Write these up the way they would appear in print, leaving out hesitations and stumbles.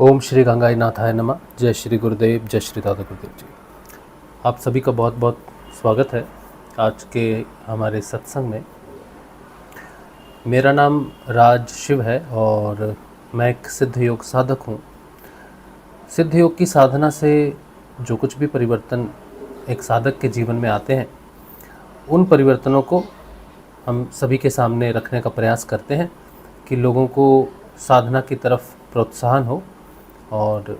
ओम श्री गंगाई नाथाय नमः। जय श्री गुरुदेव, जय श्री दादा गुरुदेव जी। आप सभी का बहुत बहुत स्वागत है आज के हमारे सत्संग में। मेरा नाम राज शिव है और मैं एक सिद्ध योग साधक हूँ। सिद्ध योग की साधना से जो कुछ भी परिवर्तन एक साधक के जीवन में आते हैं, उन परिवर्तनों को हम सभी के सामने रखने का प्रयास करते हैं कि लोगों को साधना की तरफ प्रोत्साहन हो और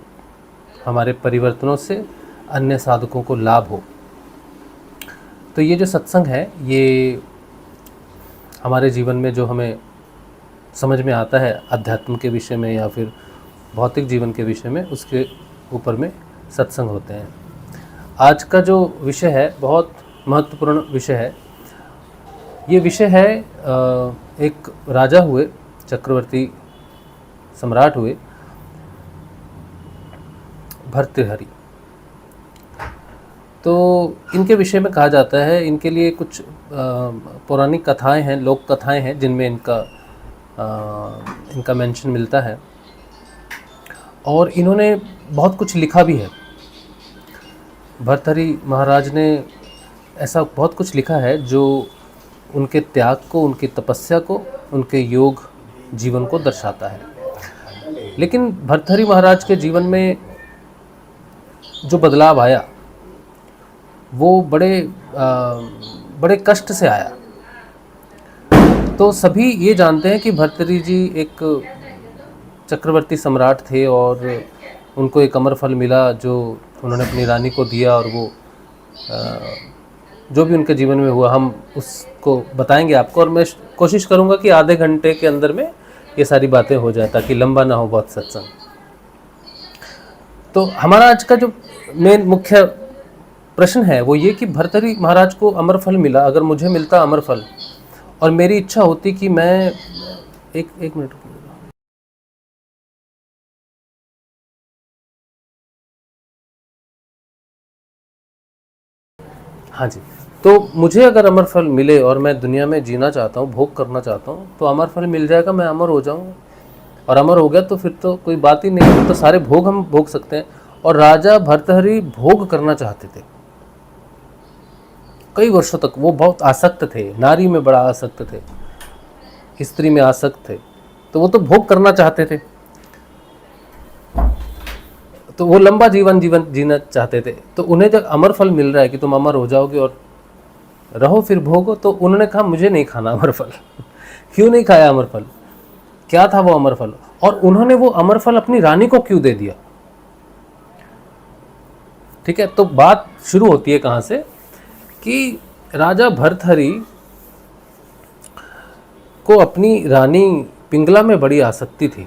हमारे परिवर्तनों से अन्य साधकों को लाभ हो। तो ये जो सत्संग है, ये हमारे जीवन में जो हमें समझ में आता है अध्यात्म के विषय में या फिर भौतिक जीवन के विषय में, उसके ऊपर में सत्संग होते हैं। आज का जो विषय है बहुत महत्वपूर्ण विषय है। ये विषय है एक राजा हुए, चक्रवर्ती सम्राट हुए, भर्तृहरि। तो इनके विषय में कहा जाता है, इनके लिए कुछ पौराणिक कथाएं हैं, लोक कथाएं हैं जिनमें इनका मेंशन मिलता है और इन्होंने बहुत कुछ लिखा भी है। भर्तृहरि महाराज ने ऐसा बहुत कुछ लिखा है जो उनके त्याग को, उनकी तपस्या को, उनके योग जीवन को दर्शाता है। लेकिन भर्तृहरि महाराज के जीवन में जो बदलाव आया वो बड़े कष्ट से आया। तो सभी ये जानते हैं कि भर्तृहरि जी एक चक्रवर्ती सम्राट थे और उनको एक अमर फल मिला जो उन्होंने अपनी रानी को दिया, और वो जो भी उनके जीवन में हुआ हम उसको बताएंगे आपको, और मैं कोशिश करूंगा कि आधे घंटे के अंदर में ये सारी बातें हो जाए ताकि लंबा ना हो बहुत सत्संग। तो हमारा आज का जो मेन मुख्य प्रश्न है वो ये कि भर्तृहरि महाराज को अमर फल मिला। अगर मुझे मिलता अमर फल और मेरी इच्छा होती कि मैं एक मिनट, हाँ जी, तो मुझे अगर अमर फल मिले और मैं दुनिया में जीना चाहता हूँ, भोग करना चाहता हूँ, तो अमर फल मिल जाएगा, मैं अमर हो जाऊँगा। और अमर हो गया तो फिर तो कोई बात ही नहीं, फिर तो सारे भोग हम भोग सकते हैं। और राजा भर्तृहरि भोग करना चाहते थे। कई वर्षों तक वो बहुत आसक्त थे, नारी में बड़ा आसक्त थे, स्त्री में आसक्त थे, तो वो तो भोग करना चाहते थे। तो वो लंबा जीवन जीना चाहते थे। तो उन्हें जब अमर फल मिल रहा है कि तुम अमर हो जाओगे और रहो फिर भोगो, तो उन्होंने कहा मुझे नहीं खाना अमर फल। क्यों नहीं खाया अमर फल? क्या था वो अमर फल? और उन्होंने वो अमर फल अपनी रानी को क्यों दे दिया? ठीक है, तो बात शुरू होती है कहां से कि राजा भर्तृहरि को अपनी रानी पिंगला में बड़ी आसक्ति थी।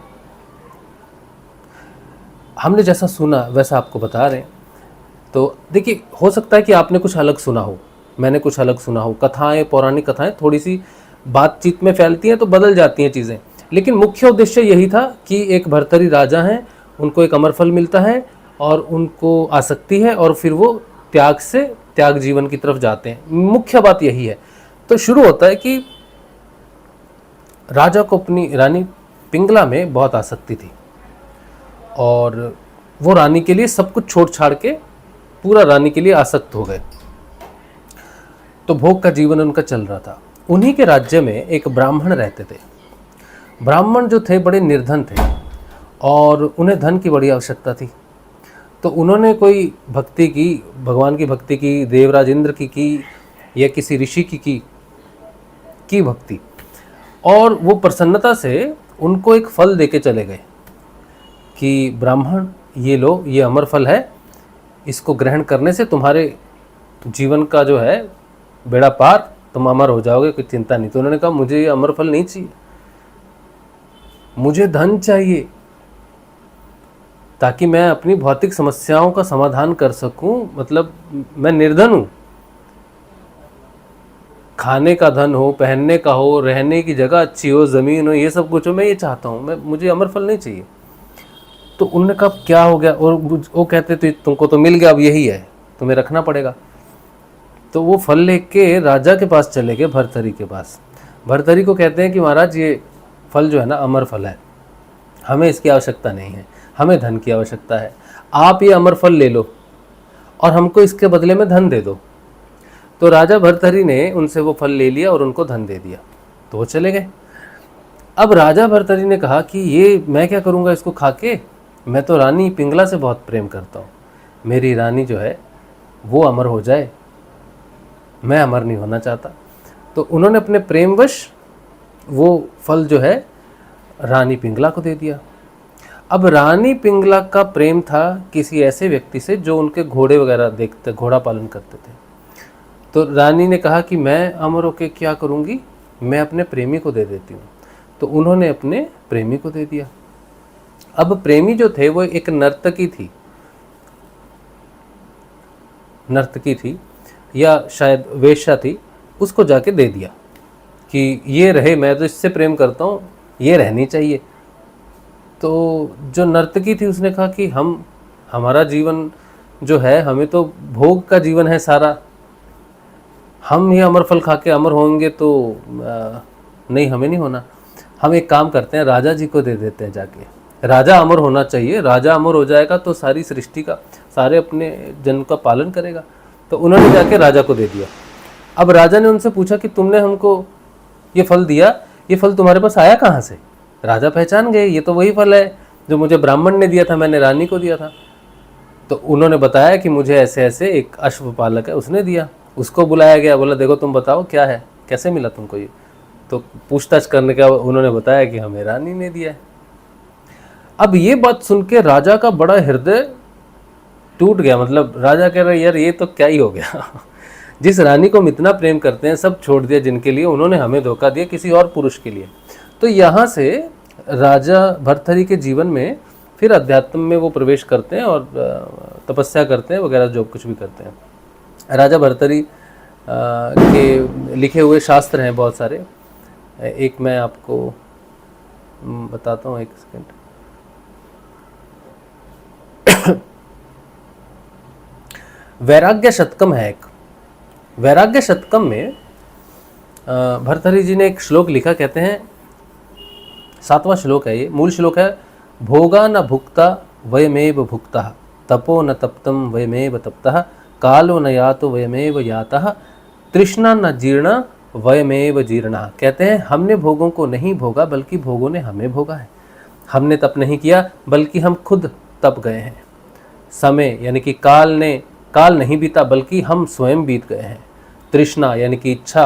हमने जैसा सुना वैसा आपको बता रहे हैं। तो देखिए, हो सकता है कि आपने कुछ अलग सुना हो, मैंने कुछ अलग सुना हो। कथाएं, पौराणिक कथाएं थोड़ी सी बातचीत में फैलती हैं तो बदल जाती हैं चीज़ें, लेकिन मुख्य उद्देश्य यही था कि एक भर्तृहरि राजा हैं, उनको एक अमर फल मिलता है और उनको आसक्ति है और फिर वो त्याग जीवन की तरफ जाते हैं। मुख्य बात यही है। तो शुरू होता है कि राजा को अपनी रानी पिंगला में बहुत आसक्ति थी और वो रानी के लिए सब कुछ छोड़ छाड़ के पूरा रानी के लिए आसक्त हो गए। तो भोग का जीवन उनका चल रहा था। उन्हीं के राज्य में एक ब्राह्मण रहते थे। ब्राह्मण जो थे बड़े निर्धन थे और उन्हें धन की बड़ी आवश्यकता थी। तो उन्होंने कोई भक्ति की, भगवान की भक्ति की, देवराज इंद्र की या किसी ऋषि की भक्ति, और वो प्रसन्नता से उनको एक फल देके चले गए कि ब्राह्मण ये लो, ये अमर फल है, इसको ग्रहण करने से तुम्हारे जीवन का जो है बेड़ा पार, तुम अमर हो जाओगे, कोई चिंता नहीं। तो उन्होंने कहा मुझे ये अमर फल नहीं चाहिए, मुझे धन चाहिए ताकि मैं अपनी भौतिक समस्याओं का समाधान कर सकूं। मतलब मैं निर्धन हूं, खाने का धन हो, पहनने का हो, रहने की जगह अच्छी हो, ज़मीन हो, ये सब कुछ हो, मैं ये चाहता हूं, मुझे अमर फल नहीं चाहिए। तो उन्होंने कहा क्या हो गया? और वो कहते थे तुमको तो मिल गया, अब यही है, तुम्हें रखना पड़ेगा। तो वो फल लेके राजा के पास चले गए, भर्तृहरि के पास। भर्तृहरि को कहते हैं कि महाराज ये फल जो है ना अमर फल है, हमें इसकी आवश्यकता नहीं है, हमें धन की आवश्यकता है, आप ये अमर फल ले लो और हमको इसके बदले में धन दे दो। तो राजा भर्तहरि ने उनसे वो फल ले लिया और उनको धन दे दिया, तो वो चले गए। अब राजा भर्तहरि ने कहा कि ये मैं क्या करूँगा इसको खा के, मैं तो रानी पिंगला से बहुत प्रेम करता हूँ, मेरी रानी जो है वो अमर हो जाए, मैं अमर नहीं होना चाहता। तो उन्होंने अपने प्रेमवश वो फल जो है रानी पिंगला को दे दिया। अब रानी पिंगला का प्रेम था किसी ऐसे व्यक्ति से जो उनके घोड़े वगैरह देखते, घोड़ा पालन करते थे। तो रानी ने कहा कि मैं अमर होके क्या करूँगी, मैं अपने प्रेमी को दे देती हूँ। तो उन्होंने अपने प्रेमी को दे दिया। अब प्रेमी जो थे वो एक नर्तकी थी या शायद वेश्या थी, उसको जाके दे दिया कि ये रहे, मैं तो इससे प्रेम करता हूँ, ये रहनी चाहिए। तो जो नर्तकी थी उसने कहा कि हमारा जीवन जो है, हमें तो भोग का जीवन है सारा, हम ये अमर फल खा के अमर होंगे तो नहीं, हमें नहीं होना। हम एक काम करते हैं, राजा जी को दे देते हैं जाके, राजा अमर होना चाहिए, राजा अमर हो जाएगा तो सारी सृष्टि का, सारे अपने जन का पालन करेगा। तो उन्होंने जाके राजा को दे दिया। अब राजा ने उनसे पूछा कि तुमने हमको ये फल दिया, ये फल तुम्हारे पास आया कहाँ से? राजा पहचान गए, ये तो वही फल है जो मुझे ब्राह्मण ने दिया था, मैंने रानी को दिया था। तो उन्होंने बताया कि मुझे ऐसे ऐसे एक अश्वपालक है उसने दिया। उसको बुलाया गया, बोला देखो तुम बताओ क्या है, कैसे मिला तुमको ये? तो पूछताछ करने का उन्होंने बताया कि हमें रानी ने दिया है। अब ये बात सुन के राजा का बड़ा हृदय टूट गया। मतलब राजा कह रहे यार ये तो क्या ही हो गया जिस रानी को हम इतना प्रेम करते हैं सब छोड़ दिया जिनके लिए, उन्होंने हमें धोखा दिया किसी और पुरुष के लिए। तो यहाँ से राजा भर्तहरि के जीवन में फिर अध्यात्म में वो प्रवेश करते हैं और तपस्या करते हैं वगैरह, जो कुछ भी करते हैं। राजा भर्तहरि के लिखे हुए शास्त्र हैं बहुत सारे, एक मैं आपको बताता हूँ, एक सेकंड। वैराग्य शतकम है एक। वैराग्य शतकम में भर्तहरि जी ने एक श्लोक लिखा, कहते हैं 7वां श्लोक है ये, मूल श्लोक है, भोगा न भुक्ता वयमेव भुक्तः, तपो न तप्तम वयमेव तप्तः, कालो न यातो वयमेव यातः, तृष्णा न जीर्णा वयमेव जीर्णः। कहते हैं हमने भोगों को नहीं भोगा बल्कि भोगों ने हमें भोगा है। हमने तप नहीं किया बल्कि हम खुद तप गए हैं। समय यानी कि काल नहीं बीता बल्कि हम स्वयं बीत गए हैं। तृष्णा यानी कि इच्छा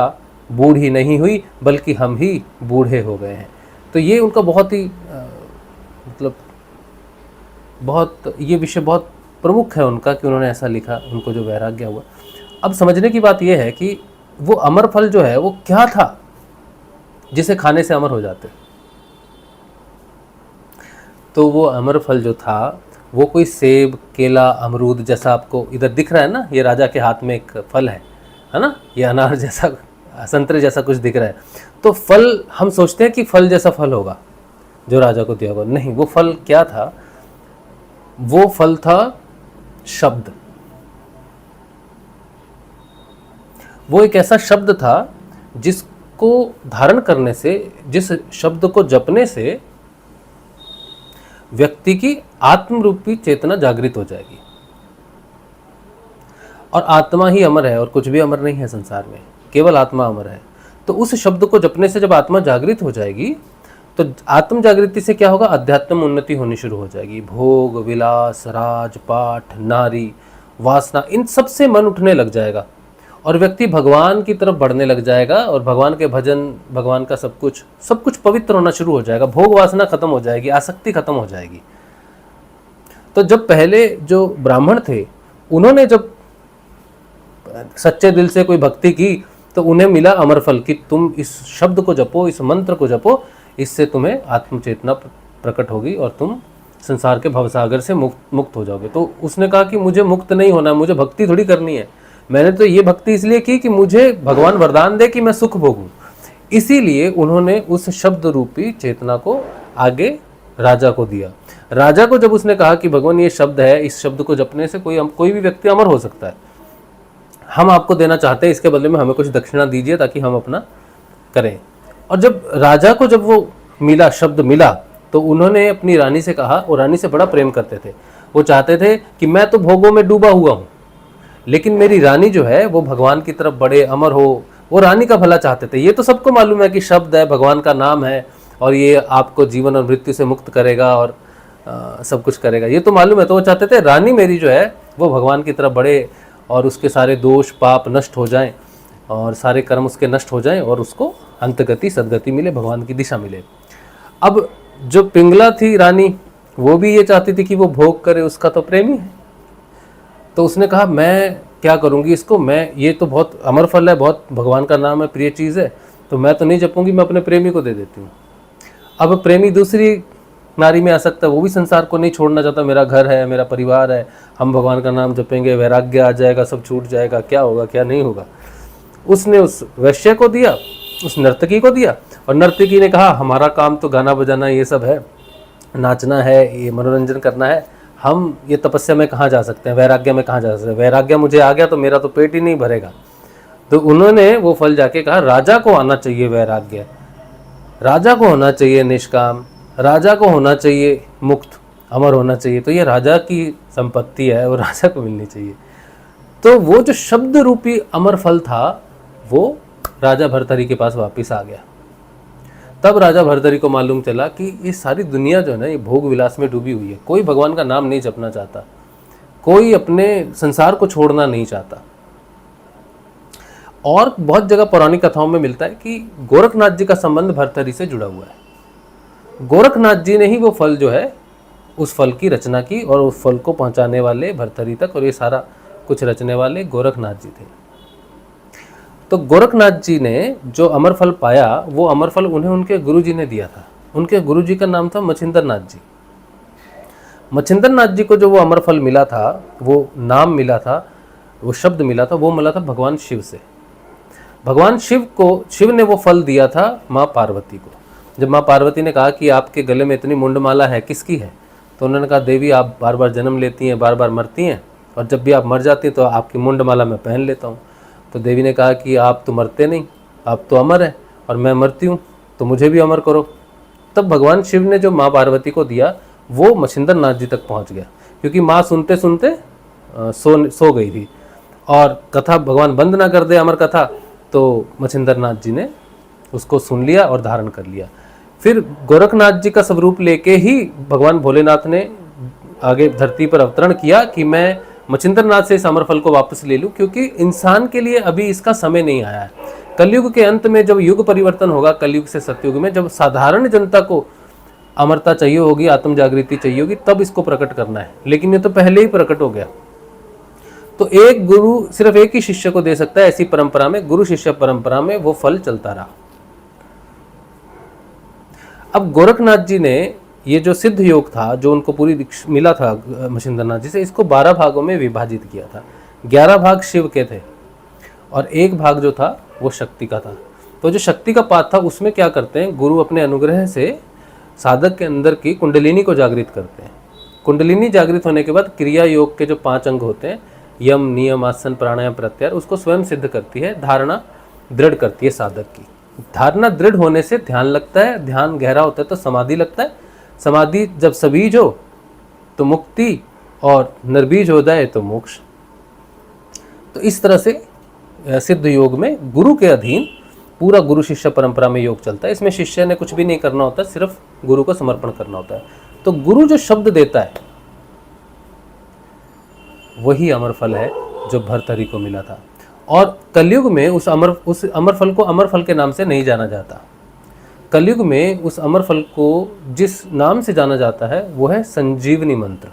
बूढ़ी नहीं हुई बल्कि हम ही बूढ़े हो गए हैं। तो ये उनका बहुत ही मतलब बहुत ये विषय बहुत प्रमुख है उनका कि उन्होंने ऐसा लिखा, उनको जो वैराग्य हुआ। अब समझने की बात यह है कि वो अमर फल जो है वो क्या था जिसे खाने से अमर हो जाते। तो वो अमर फल जो था वो कोई सेब, केला, अमरूद जैसा आपको इधर दिख रहा है ना, ये राजा के हाथ में एक फल है ना, ये अनार जैसा, संतरे जैसा कुछ दिख रहा है। तो फल हम सोचते हैं कि फल जैसा फल होगा जो राजा को दिया होगा, नहीं, वो फल क्या था? वो फल था शब्द। वो एक ऐसा शब्द था जिसको धारण करने से, जिस शब्द को जपने से व्यक्ति की आत्म रूपी चेतना जागृत हो जाएगी। और आत्मा ही अमर है और कुछ भी अमर नहीं है संसार में, केवल आत्मा अमर है। तो उस शब्द को जपने से जब आत्मा जागृत हो जाएगी तो आत्म जागृति से क्या होगा? अध्यात्म उन्नति होनी शुरू हो जाएगी। भोग, विलास, राज, पाठ, नारी, वासना, इन सब से मन उठने लग जाएगा और व्यक्ति भगवान की तरफ बढ़ने लग जाएगा और भगवान के भजन, भगवान का सब कुछ पवित्र होना शुरू हो जाएगा। भोग वासना खत्म हो जाएगी, आसक्ति खत्म हो जाएगी। तो जब पहले जो ब्राह्मण थे उन्होंने जब सच्चे दिल से कोई भक्ति की तो उन्हें मिला अमर फल कि तुम इस शब्द को जपो, इस मंत्र को जपो, इससे तुम्हें आत्मचेतना प्रकट होगी और तुम संसार के भवसागर से मुक्त हो जाओगे। तो उसने कहा कि मुझे मुक्त नहीं होना, मुझे भक्ति थोड़ी करनी है, मैंने तो ये भक्ति इसलिए की कि मुझे भगवान वरदान दे कि मैं सुख भोगूं। इसीलिए उन्होंने उस शब्द रूपी चेतना को आगे राजा को दिया। राजा को जब उसने कहा कि भगवान ये शब्द है, इस शब्द को जपने से कोई भी व्यक्ति अमर हो सकता है, हम आपको देना चाहते हैं, इसके बदले में हमें कुछ दक्षिणा दीजिए ताकि हम अपना करें। और जब राजा को जब वो मिला, शब्द मिला, तो उन्होंने अपनी रानी से कहा, और रानी से बड़ा प्रेम करते थे, वो चाहते थे कि मैं तो भोगों में डूबा हुआ हूँ, लेकिन मेरी रानी जो है वो भगवान की तरफ बढ़े, अमर हो। वो रानी का भला चाहते थे। ये तो सबको मालूम है कि शब्द है, भगवान का नाम है, और ये आपको जीवन और मृत्यु से मुक्त करेगा और सब कुछ करेगा, ये तो मालूम है। तो वो चाहते थे रानी मेरी जो है वो भगवान की तरफ बढ़े और उसके सारे दोष पाप नष्ट हो जाएं और सारे कर्म उसके नष्ट हो जाएं और उसको अंतगति सदगति मिले, भगवान की दिशा मिले। अब जो पिंगला थी रानी, वो भी ये चाहती थी कि वो भोग करे, उसका तो प्रेमी है। तो उसने कहा मैं क्या करूँगी इसको, मैं ये तो बहुत अमर फल है, बहुत भगवान का नाम है, प्रिय चीज़ है, तो मैं तो नहीं जपूंगी, मैं अपने प्रेमी को दे देती हूँ। अब प्रेमी दूसरी नारी में आ सकता है, वो भी संसार को नहीं छोड़ना चाहता, मेरा घर है, मेरा परिवार है, हम भगवान का नाम जपेंगे, वैराग्य आ जाएगा, सब छूट जाएगा, क्या होगा क्या नहीं होगा। उसने उस वैश्य को दिया, उस नर्तकी को दिया, और नर्तकी ने कहा हमारा काम तो गाना बजाना ये सब है, नाचना है, ये मनोरंजन करना है, हम ये तपस्या में कहाँ जा सकते हैं, वैराग्य में कहाँ जा सकते हैं, वैराग्य मुझे आ गया तो मेरा तो पेट ही नहीं भरेगा। तो उन्होंने वो फल जाके कहा राजा को आना चाहिए वैराग्य, राजा को होना चाहिए निष्काम, राजा को होना चाहिए मुक्त, अमर होना चाहिए, तो ये राजा की संपत्ति है, वो राजा को मिलनी चाहिए। तो वो जो शब्द रूपी अमर फल था वो राजा भर्तरी के पास वापस आ गया। तब राजा भर्तरी को मालूम चला कि ये सारी दुनिया जो है ना, ये भोग विलास में डूबी हुई है, कोई भगवान का नाम नहीं जपना चाहता, कोई अपने संसार को छोड़ना नहीं चाहता। और बहुत जगह पौराणिक कथाओं में मिलता है कि गोरखनाथ जी का संबंध भर्तरी से जुड़ा हुआ है। गोरखनाथ जी ने ही वो फल जो है, उस फल की रचना की, और उस फल को पहुंचाने वाले भर्तरी तक, और ये सारा कुछ रचने वाले गोरखनाथ जी थे। तो गोरखनाथ जी ने जो अमर फल पाया, वो अमर फल उन्हें उनके गुरु जी ने दिया था। उनके गुरु जी का नाम था मच्छिंद्र नाथ जी। मच्छिंद्र नाथ जी को जो वो अमर फल मिला था, वो नाम मिला था, वो शब्द मिला था, वो मिला था भगवान शिव से। भगवान शिव ने वो फल दिया था माँ पार्वती को। जब माँ पार्वती ने कहा कि आपके गले में इतनी मुंडमाला है, किसकी है? तो उन्होंने कहा देवी आप बार बार जन्म लेती हैं, बार बार मरती हैं, और जब भी आप मर जाती हैं तो आपकी मुंडमाला मैं पहन लेता हूँ। तो देवी ने कहा कि आप तो मरते नहीं, आप तो अमर हैं, और मैं मरती हूँ, तो मुझे भी अमर करो। तब भगवान शिव ने जो माँ पार्वती को दिया वो मच्छिंद्र नाथ जी तक पहुँच गया, क्योंकि माँ सुनते सुनते सो गई थी, और कथा भगवान बंद ना कर दे अमर कथा, तो मच्छिंद्र नाथ जी ने उसको सुन लिया और धारण कर लिया। फिर गोरखनाथ जी का स्वरूप लेके ही भगवान भोलेनाथ ने आगे धरती पर अवतरण किया कि मैं मच्छिंद्र नाथ से इस अमर फल को वापस ले लूं, क्योंकि इंसान के लिए अभी इसका समय नहीं आया है। कलयुग के अंत में जब युग परिवर्तन होगा, कलयुग से सतयुग में, जब साधारण जनता को अमरता चाहिए होगी, आत्म जागृति चाहिए होगी, तब इसको प्रकट करना है। लेकिन ये तो पहले ही प्रकट हो गया। तो एक गुरु सिर्फ एक ही शिष्य को दे सकता है, ऐसी परंपरा में, गुरु शिष्य परंपरा में वो फल चलता रहा। अब गोरखनाथ जी ने ये जो सिद्ध योग था, जो उनको पूरी मिला था मच्छिंद्र नाथ जी से, इसको 12 भागों में विभाजित किया था। 11 भाग शिव के थे और एक भाग जो था वो शक्ति का था। तो जो शक्ति का पाठ था उसमें क्या करते हैं, गुरु अपने अनुग्रह से साधक के अंदर की कुंडलिनी को जागृत करते हैं। कुंडलिनी जागृत होने के बाद क्रिया योग के जो 5 अंग होते हैं, यम नियम आसन प्राणायाम प्रत्याहार, उसको स्वयं सिद्ध करती है, धारणा दृढ़ करती है साधक की। धारणा दृढ़ होने से ध्यान लगता है, ध्यान गहरा होता है तो समाधि लगता है, समाधि जब सबीज हो तो मुक्ति, और निर्बीज हो जाए तो मोक्ष। तो इस तरह से सिद्ध योग में गुरु के अधीन पूरा गुरु शिष्य परंपरा में योग चलता है। इसमें शिष्य ने कुछ भी नहीं करना होता, सिर्फ गुरु को समर्पण करना होता है। तो गुरु जो शब्द देता है वही अमर फल है जो भर्तरी को मिला था। और कलयुग में उस अमर फल को अमर फल के नाम से नहीं जाना जाता। कलयुग में उस अमर फल को जिस नाम से जाना जाता है वो है संजीवनी मंत्र।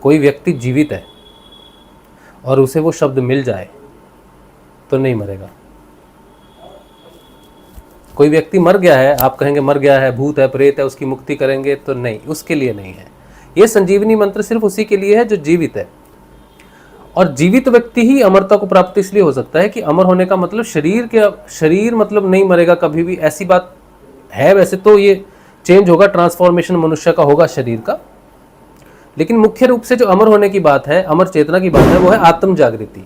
कोई व्यक्ति जीवित है और उसे वो शब्द मिल जाए तो नहीं मरेगा। कोई व्यक्ति मर गया है, आप कहेंगे मर गया है, भूत है, प्रेत है, उसकी मुक्ति करेंगे, तो नहीं, उसके लिए नहीं है। ये संजीवनी मंत्र सिर्फ उसी के लिए है जो जीवित है। और जीवित व्यक्ति ही अमरता को प्राप्त इसलिए हो सकता है कि अमर होने का मतलब शरीर मतलब नहीं मरेगा कभी भी, ऐसी बात है। वैसे तो ये चेंज होगा, ट्रांसफॉर्मेशन मनुष्य का होगा शरीर का, लेकिन मुख्य रूप से जो अमर होने की बात है, अमर चेतना की बात है, वो है आत्म जागृति।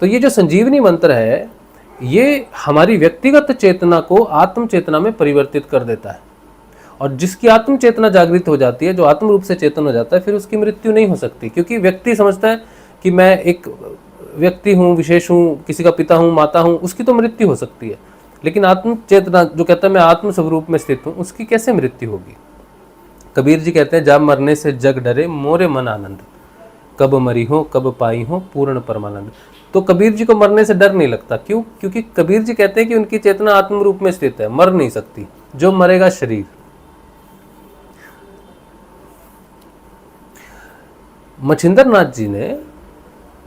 तो ये जो संजीवनी मंत्र है, ये हमारी व्यक्तिगत चेतना को आत्म चेतना में परिवर्तित कर देता है। और जिसकी आत्म चेतना जागृत हो जाती है, जो आत्म रूप से चेतन हो जाता है, फिर उसकी मृत्यु नहीं हो सकती। क्योंकि व्यक्ति समझता है कि मैं एक व्यक्ति हूँ, विशेष हूँ, किसी का पिता हूँ, माता हूँ, उसकी तो मृत्यु हो सकती है। लेकिन आत्म चेतना जो कहता है मैं आत्म स्वरूप में स्थित हूँ, उसकी कैसे मृत्यु होगी? कबीर जी कहते हैं, जा मरने से जग डरे मोरे मन आनंद, कब मरी हो कब पाई हो पूर्ण परमानंद। तो कबीर जी को मरने से डर नहीं लगता। क्यों? क्योंकि कबीर जी कहते हैं कि उनकी चेतना आत्म रूप में स्थित है, मर नहीं सकती। जो मरेगा शरीर। मच्छिंद्र नाथ जी ने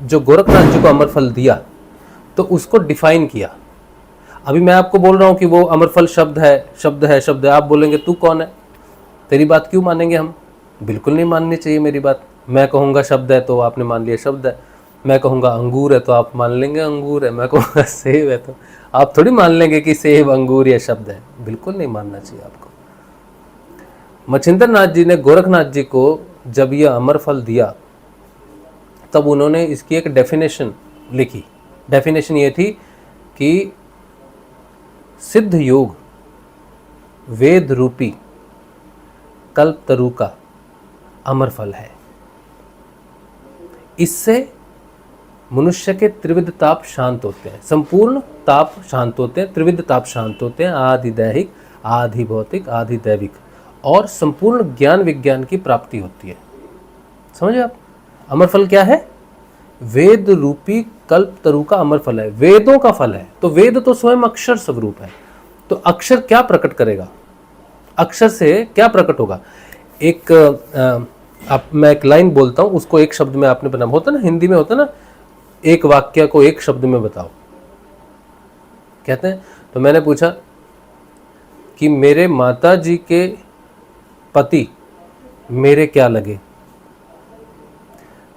जो गोरखनाथ जी को अमरफल दिया, तो उसको डिफाइन किया। अभी मैं आपको बोल रहा हूं कि वो अमरफल शब्द है, शब्द है, शब्द है। आप बोलेंगे तू कौन है, तेरी बात क्यों मानेंगे हम? बिल्कुल नहीं माननी चाहिए मेरी बात। मैं कहूँगा शब्द है तो आपने मान लिया शब्द है। मैं कहूँगा अंगूर है तो आप मान लेंगे अंगूर है। मैं कहूँगा सेब है तो आप थोड़ी मान लेंगे कि सेब अंगूर या शब्द है। बिल्कुल नहीं मानना चाहिए आपको। मच्छिंद्र नाथ जी ने गोरखनाथ जी को जब यह अमरफल दिया, तब उन्होंने इसकी एक डेफिनेशन लिखी। डेफिनेशन ये थी कि सिद्ध योग वेद रूपी कल्प तरु का अमरफल है। इससे मनुष्य के त्रिविध ताप शांत होते हैं, संपूर्ण ताप शांत होते हैं, त्रिविध ताप शांत होते हैं, आधि दैहिक, आधि भौतिक, आधि दैविक, और संपूर्ण ज्ञान विज्ञान की प्राप्ति होती है। समझे आप? अमरफल क्या है? वेद रूपी कल्प तरु का अमरफल है, वेदों का फल है। तो वेद तो स्वयं अक्षर स्वरूप है। तो अक्षर क्या प्रकट करेगा? अक्षर से क्या प्रकट होगा? मैं एक लाइन बोलता हूं, उसको एक शब्द में आपने बना, होता ना हिंदी में होता ना, एक वाक्य को एक शब्द में बताओ, कहते हैं। तो मैंने पूछा कि मेरे माता जी के पति मेरे क्या लगे?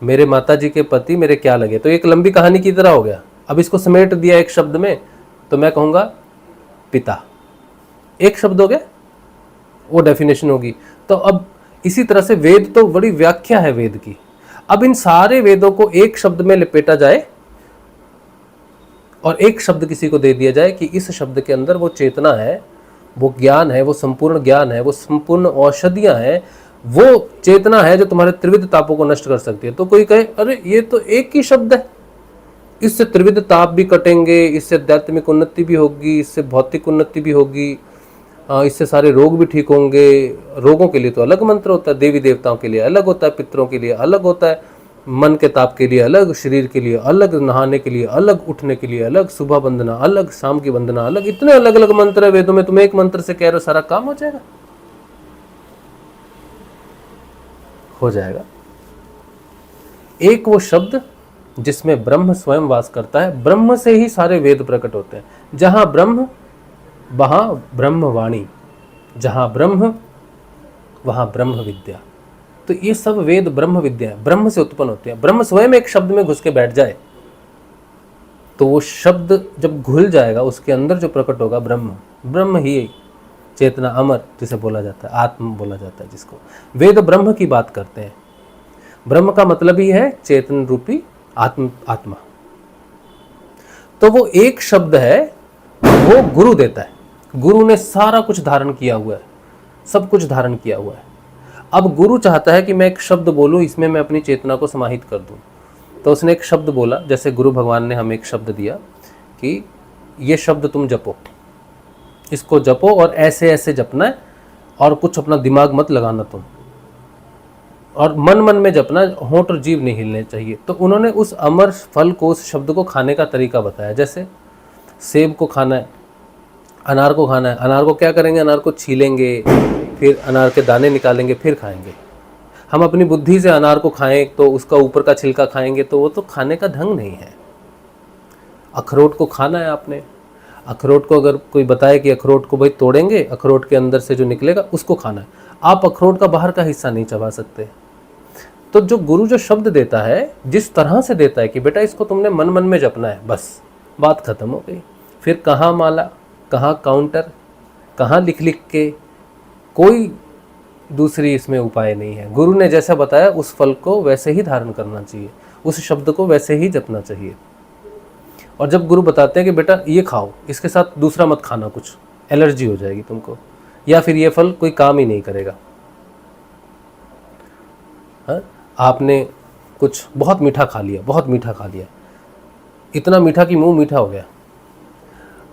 मेरे माता जी के पति मेरे क्या लगे? तो एक लंबी कहानी की तरह हो गया। अब इसको समेट दिया एक शब्द में, तो मैं कहूंगा पिता। एक शब्द हो गया, वो डेफिनेशन होगी। तो अब इसी तरह से वेद तो बड़ी व्याख्या है वेद की। अब इन सारे वेदों को एक शब्द में लपेटा जाए और एक शब्द किसी को दे दिया जाए कि इस शब्द के अंदर वो चेतना है, वो ज्ञान है, वो संपूर्ण ज्ञान है, वो संपूर्ण औषधियां हैं, वो चेतना है जो तुम्हारे त्रिविध तापों को नष्ट कर सकती है। तो कोई कहे अरे ये तो एक ही शब्द है, इससे त्रिविध ताप भी कटेंगे, इससे आध्यात्मिक उन्नति भी होगी, इससे भौतिक उन्नति भी होगी, इससे सारे रोग भी ठीक होंगे। रोगों के लिए तो अलग मंत्र होता है, देवी देवताओं के लिए अलग होता है, पितरों के लिए अलग होता है, मन के ताप के लिए अलग, शरीर के लिए अलग, नहाने के लिए अलग, उठने के लिए अलग, सुबह वंदना अलग, शाम की वंदना अलग। इतने अलग अलग मंत्र है वेदों में, तुम एक मंत्र से कह रहे हो सारा काम हो जाएगा? हो जाएगा। एक वो शब्द जिसमें ब्रह्म स्वयं वास करता है, ब्रह्म से ही सारे वेद प्रकट होते हैं। जहां ब्रह्म वहां ब्रह्मवाणी, जहां ब्रह्म वहां ब्रह्म विद्या। तो ये सब वेद ब्रह्म विद्या है, ब्रह्म से उत्पन्न होते हैं। ब्रह्म स्वयं एक शब्द में घुस के बैठ जाए तो वो शब्द जब घुल जाएगा, उसके अंदर जो प्रकट होगा ब्रह्म, ब्रह्म ही चेतना, अमर जिसे बोला जाता है, आत्म बोला जाता है जिसको। वेद ब्रह्म की बात करते हैं। ब्रह्म का मतलब ही है चेतन रूपी आत्मा। तो वो एक शब्द है, वो गुरु देता है। गुरु ने सारा कुछ धारण किया हुआ है, सब कुछ धारण किया हुआ है। अब गुरु चाहता है कि मैं एक शब्द बोलूं, इसमें मैं अपनी चेतना को समाहित कर दूं। तो उसने एक शब्द बोला, जैसे गुरु भगवान ने हमें एक शब्द दिया कि ये शब्द तुम जपो, इसको जपो और ऐसे ऐसे जपना है, और कुछ अपना दिमाग मत लगाना तुम, और मन मन में जपना, होंठ और जीभ नहीं हिलने चाहिए। तो उन्होंने उस अमर फल को, उस शब्द को खाने का तरीका बताया। जैसे सेब को खाना है, अनार को खाना है। अनार को क्या करेंगे? अनार को छीलेंगे, फिर अनार के दाने निकालेंगे, फिर खाएंगे। हम अपनी बुद्धि से अनार को खाएं तो उसका ऊपर का छिलका खाएंगे, तो वो तो खाने का ढंग नहीं है। अखरोट को खाना है आपने, अखरोट को अगर कोई बताए कि अखरोट को भाई तोड़ेंगे, अखरोट के अंदर से जो निकलेगा उसको खाना है, आप अखरोट का बाहर का हिस्सा नहीं चबा सकते। तो जो गुरु जो शब्द देता है, जिस तरह से देता है कि बेटा इसको तुमने मन मन में जपना है, बस बात खत्म हो गई। फिर कहाँ माला, कहाँ काउंटर, कहाँ लिख लिख के, कोई दूसरी इसमें उपाय नहीं है। गुरु ने जैसा बताया उस फल को वैसे ही धारण करना चाहिए, उस शब्द को वैसे ही जपना चाहिए। और जब गुरु बताते हैं कि बेटा ये खाओ, इसके साथ दूसरा मत खाना, कुछ एलर्जी हो जाएगी तुमको, या फिर ये फल कोई काम ही नहीं करेगा। हाँ, आपने कुछ बहुत मीठा खा लिया, बहुत मीठा खा लिया, इतना मीठा कि मुंह मीठा हो गया।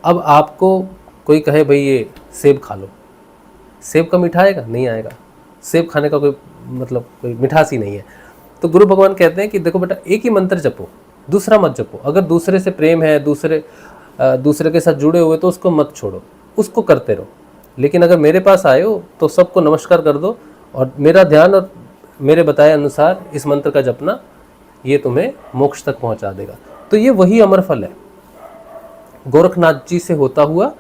अब आपको कोई कहे भाई ये सेब खा लो, सेब का मीठा आएगा? नहीं आएगा। सेब खाने का कोई मतलब कोई मिठास ही नहीं है। तो गुरु भगवान कहते हैं कि देखो बेटा, एक ही मंत्र जपो, दूसरा मत जपो। अगर दूसरे से प्रेम है, दूसरे के साथ जुड़े हुए, तो उसको मत छोड़ो, उसको करते रहो। लेकिन अगर मेरे पास आए हो तो सबको नमस्कार कर दो, और मेरा ध्यान और मेरे बताए अनुसार इस मंत्र का जपना, ये तुम्हें मोक्ष तक पहुंचा देगा। तो ये वही अमर फल है। गोरखनाथ जी से होता हुआ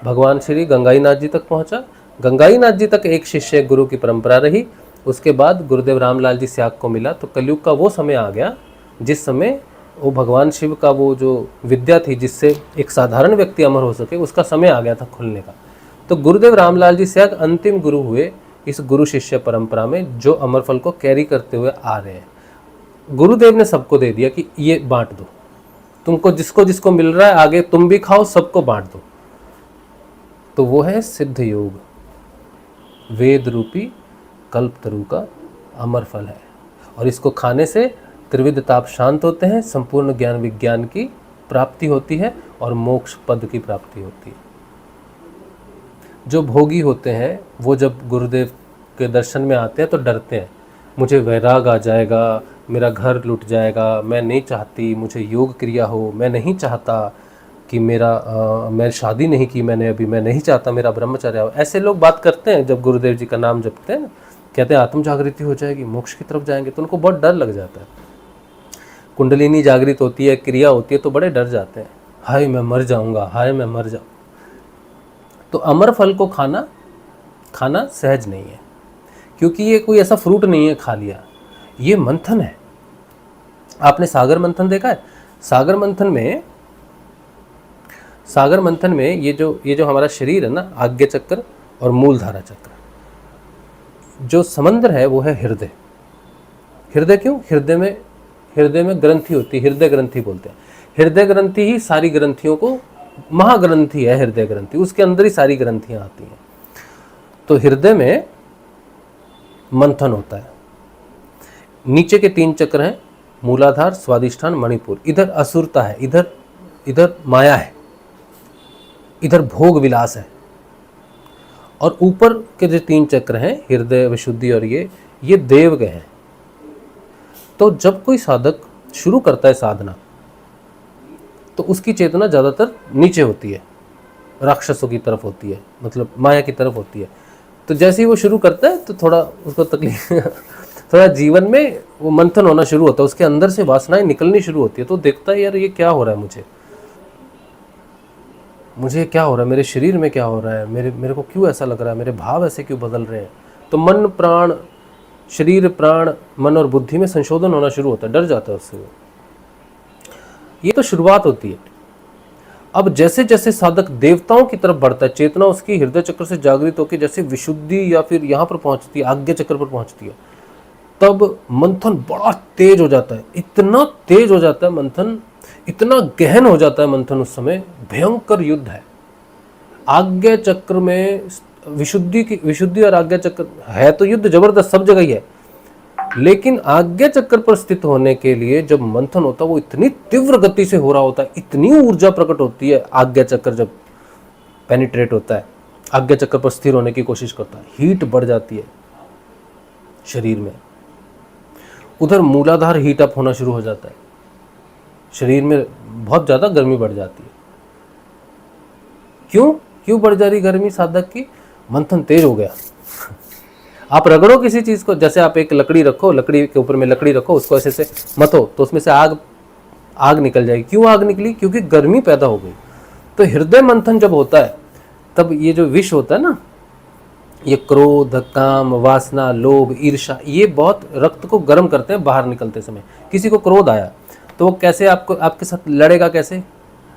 भगवान श्री गंगाईनाथ जी तक पहुंचा। गंगाईनाथ जी तक एक शिष्य गुरु की परंपरा रही। उसके बाद गुरुदेव रामलाल जी स्याग को मिला, तो कलयुग का वो समय आ गया जिस समय वो भगवान शिव का वो जो विद्या थी जिससे एक साधारण व्यक्ति अमर हो सके, उसका समय आ गया था खुलने का। तो गुरुदेव रामलाल जी स्याग अंतिम गुरु हुए इस गुरु शिष्य परंपरा में, जो अमर फल को कैरी करते हुए आ रहे हैं। गुरुदेव ने सबको दे दिया कि ये बांट दो, तुमको जिसको जिसको मिल रहा है आगे तुम भी खाओ, सबको बांट दो। तो वो है सिद्ध योग, वेद रूपी कल्पतरु का अमर फल है। और इसको खाने से त्रिविध ताप शांत होते हैं, संपूर्ण ज्ञान विज्ञान की प्राप्ति होती है और मोक्ष पद की प्राप्ति होती है। जो भोगी होते हैं वो जब गुरुदेव के दर्शन में आते हैं तो डरते हैं, मुझे वैराग आ जाएगा, मेरा घर लुट जाएगा, मैं नहीं चाहती मुझे योग क्रिया हो, मैं नहीं चाहता कि मैं शादी नहीं की मैंने अभी, मैं नहीं चाहता मेरा ब्रह्मचर्य हो। ऐसे लोग बात करते हैं जब गुरुदेव जी का नाम जपते हैं, कहते हैं आत्म जागृति हो जाएगी, मोक्ष की तरफ जाएंगे, तो उनको बहुत डर लग जाता है। कुंडलिनी जागृत होती है, क्रिया होती है, तो बड़े डर जाते हैं, हाय मैं मर जाऊंगा, हाय मैं मर जाऊँ। तो अमर फल को खाना सहज नहीं है, क्योंकि ये कोई ऐसा फ्रूट नहीं है खा लिया, ये मंथन है। आपने सागर मंथन देखा है? सागर मंथन में ये जो हमारा शरीर है ना, आज्ञा चक्र और मूलधारा चक्र, जो समंदर है वो है हृदय। हृदय क्यों? हृदय में ग्रंथि होती है, हृदय ग्रंथि बोलते हैं। हृदय ग्रंथि ही सारी ग्रंथियों को, महाग्रंथि है हृदय ग्रंथि, उसके अंदर ही सारी ग्रंथियां आती हैं। तो हृदय में मंथन होता है। नीचे के 3 चक्र हैं, मूलाधार, स्वादिष्ठान, मणिपुर। इधर असुरता है, इधर माया है, इधर भोग विलास है। और ऊपर के जो 3 चक्र हैं, हृदय, विशुद्धि और ये देवगय हैं। तो जब कोई साधक शुरू करता है साधना, तो उसकी चेतना ज़्यादातर नीचे होती है, राक्षसों की तरफ होती है, मतलब माया की तरफ होती है। तो जैसे ही वो शुरू करता है तो थोड़ा उसको तकलीफ थोड़ा जीवन में वो मंथन होना शुरू होता है, उसके अंदर से वासनाएं निकलनी शुरू होती है। तो देखता है यार ये क्या हो रहा है, मुझे क्या हो रहा है, मेरे शरीर में क्या हो रहा है, मेरे को क्यों ऐसा लग रहा है, मेरे भाव ऐसे क्यों बदल रहे हैं। तो मन प्राण, शरीर प्राण, मन और बुद्धि में संशोधन होना शुरू होता है, डर जाता है उससे वो। ये तो शुरुआत होती है। अब जैसे जैसे साधक देवताओं की तरफ बढ़ता है, चेतना उसकी हृदय चक्र से जागृत होकर जैसे विशुद्धि या फिर यहाँ पर पहुँचती है, आज्ञा चक्र पर पहुँचती है, तब मंथन बड़ा तेज हो जाता है। इतना तेज हो जाता है मंथन, इतना गहन हो जाता है मंथन, उस समय भयंकर युद्ध है। आज्ञा चक्र में विशुद्धि और आज्ञा चक्र है तो युद्ध जबरदस्त सब जगह ही है, लेकिन आज्ञा चक्र पर स्थित होने के लिए जब मंथन होता है वो इतनी तीव्र गति से हो रहा होता है, इतनी ऊर्जा प्रकट होती है। आज्ञा चक्र जब पेनिट्रेट होता है, आज्ञा चक्र पर स्थिर होने की कोशिश करता है, हीट बढ़ जाती है शरीर में। उधर मूलाधार हीट अप होना शुरू हो जाता है, शरीर में बहुत ज़्यादा गर्मी बढ़ जाती है। क्यों बढ़ जा रही गर्मी साधक की? मंथन तेज हो गया। आप रगड़ो किसी चीज़ को, जैसे आप एक लकड़ी रखो, लकड़ी के ऊपर में लकड़ी रखो, उसको ऐसे से मतो तो उसमें से आग निकल जाएगी। क्यों आग निकली? क्योंकि गर्मी पैदा हो गई। तो हृदय मंथन जब होता है तब ये जो विष होता है ना, ये क्रोध, काम, वासना, लोभ, ईर्ष्या, ये बहुत रक्त को गर्म करते हैं बाहर निकलते समय। किसी को क्रोध आया तो वो कैसे आपके साथ लड़ेगा? कैसे?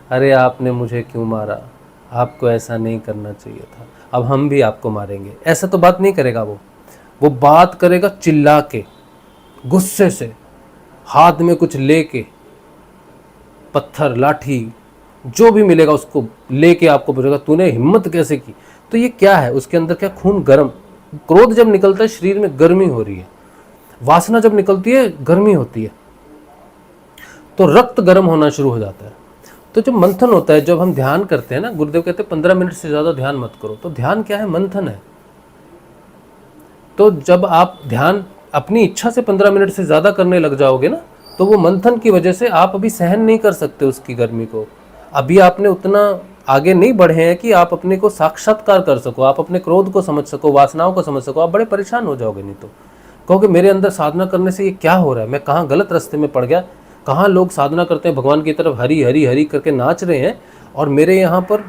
अरे आपने मुझे क्यों मारा, आपको ऐसा नहीं करना चाहिए था, अब हम भी आपको मारेंगे। ऐसा तो बात नहीं करेगा वो बात करेगा चिल्ला के, गुस्से से, हाथ में कुछ लेके, पत्थर, लाठी, जो भी मिलेगा उसको लेके आपको बोलेगा तूने हिम्मत कैसे की। तो ये क्या है, उसके अंदर क्या, खून गर्म। क्रोध जब निकलता है शरीर में गर्मी हो रही है, वासना जब निकलती है गर्मी होती है, तो रक्त गर्म होना शुरू हो जाता है। तो जब मंथन होता है, जब हम ध्यान करते हैं ना, गुरुदेव कहते हैं 15 मिनट से ज़्यादा ध्यान मत करो। तो ध्यान क्या है, मंथन है। तो जब आप ध्यान अपनी इच्छा से 15 मिनट से ज़्यादा करने लग जाओगे ना, तो वो मंथन की वजह से आप अभी सहन नहीं कर सकते उसकी गर्मी को। अभी आपने उतना आगे नहीं बढ़े हैं कि आप अपने को साक्षात्कार कर सको, आप अपने क्रोध को समझ सको, वासनाओं को समझ सको। आप बड़े परेशान हो जाओगे, नहीं तो कहोगे मेरे अंदर साधना करने से ये क्या हो रहा है, मैं कहाँ गलत रास्ते में पड़ गया। कहाँ लोग साधना करते हैं भगवान की तरफ हरी हरी हरी करके नाच रहे हैं, और मेरे यहाँ पर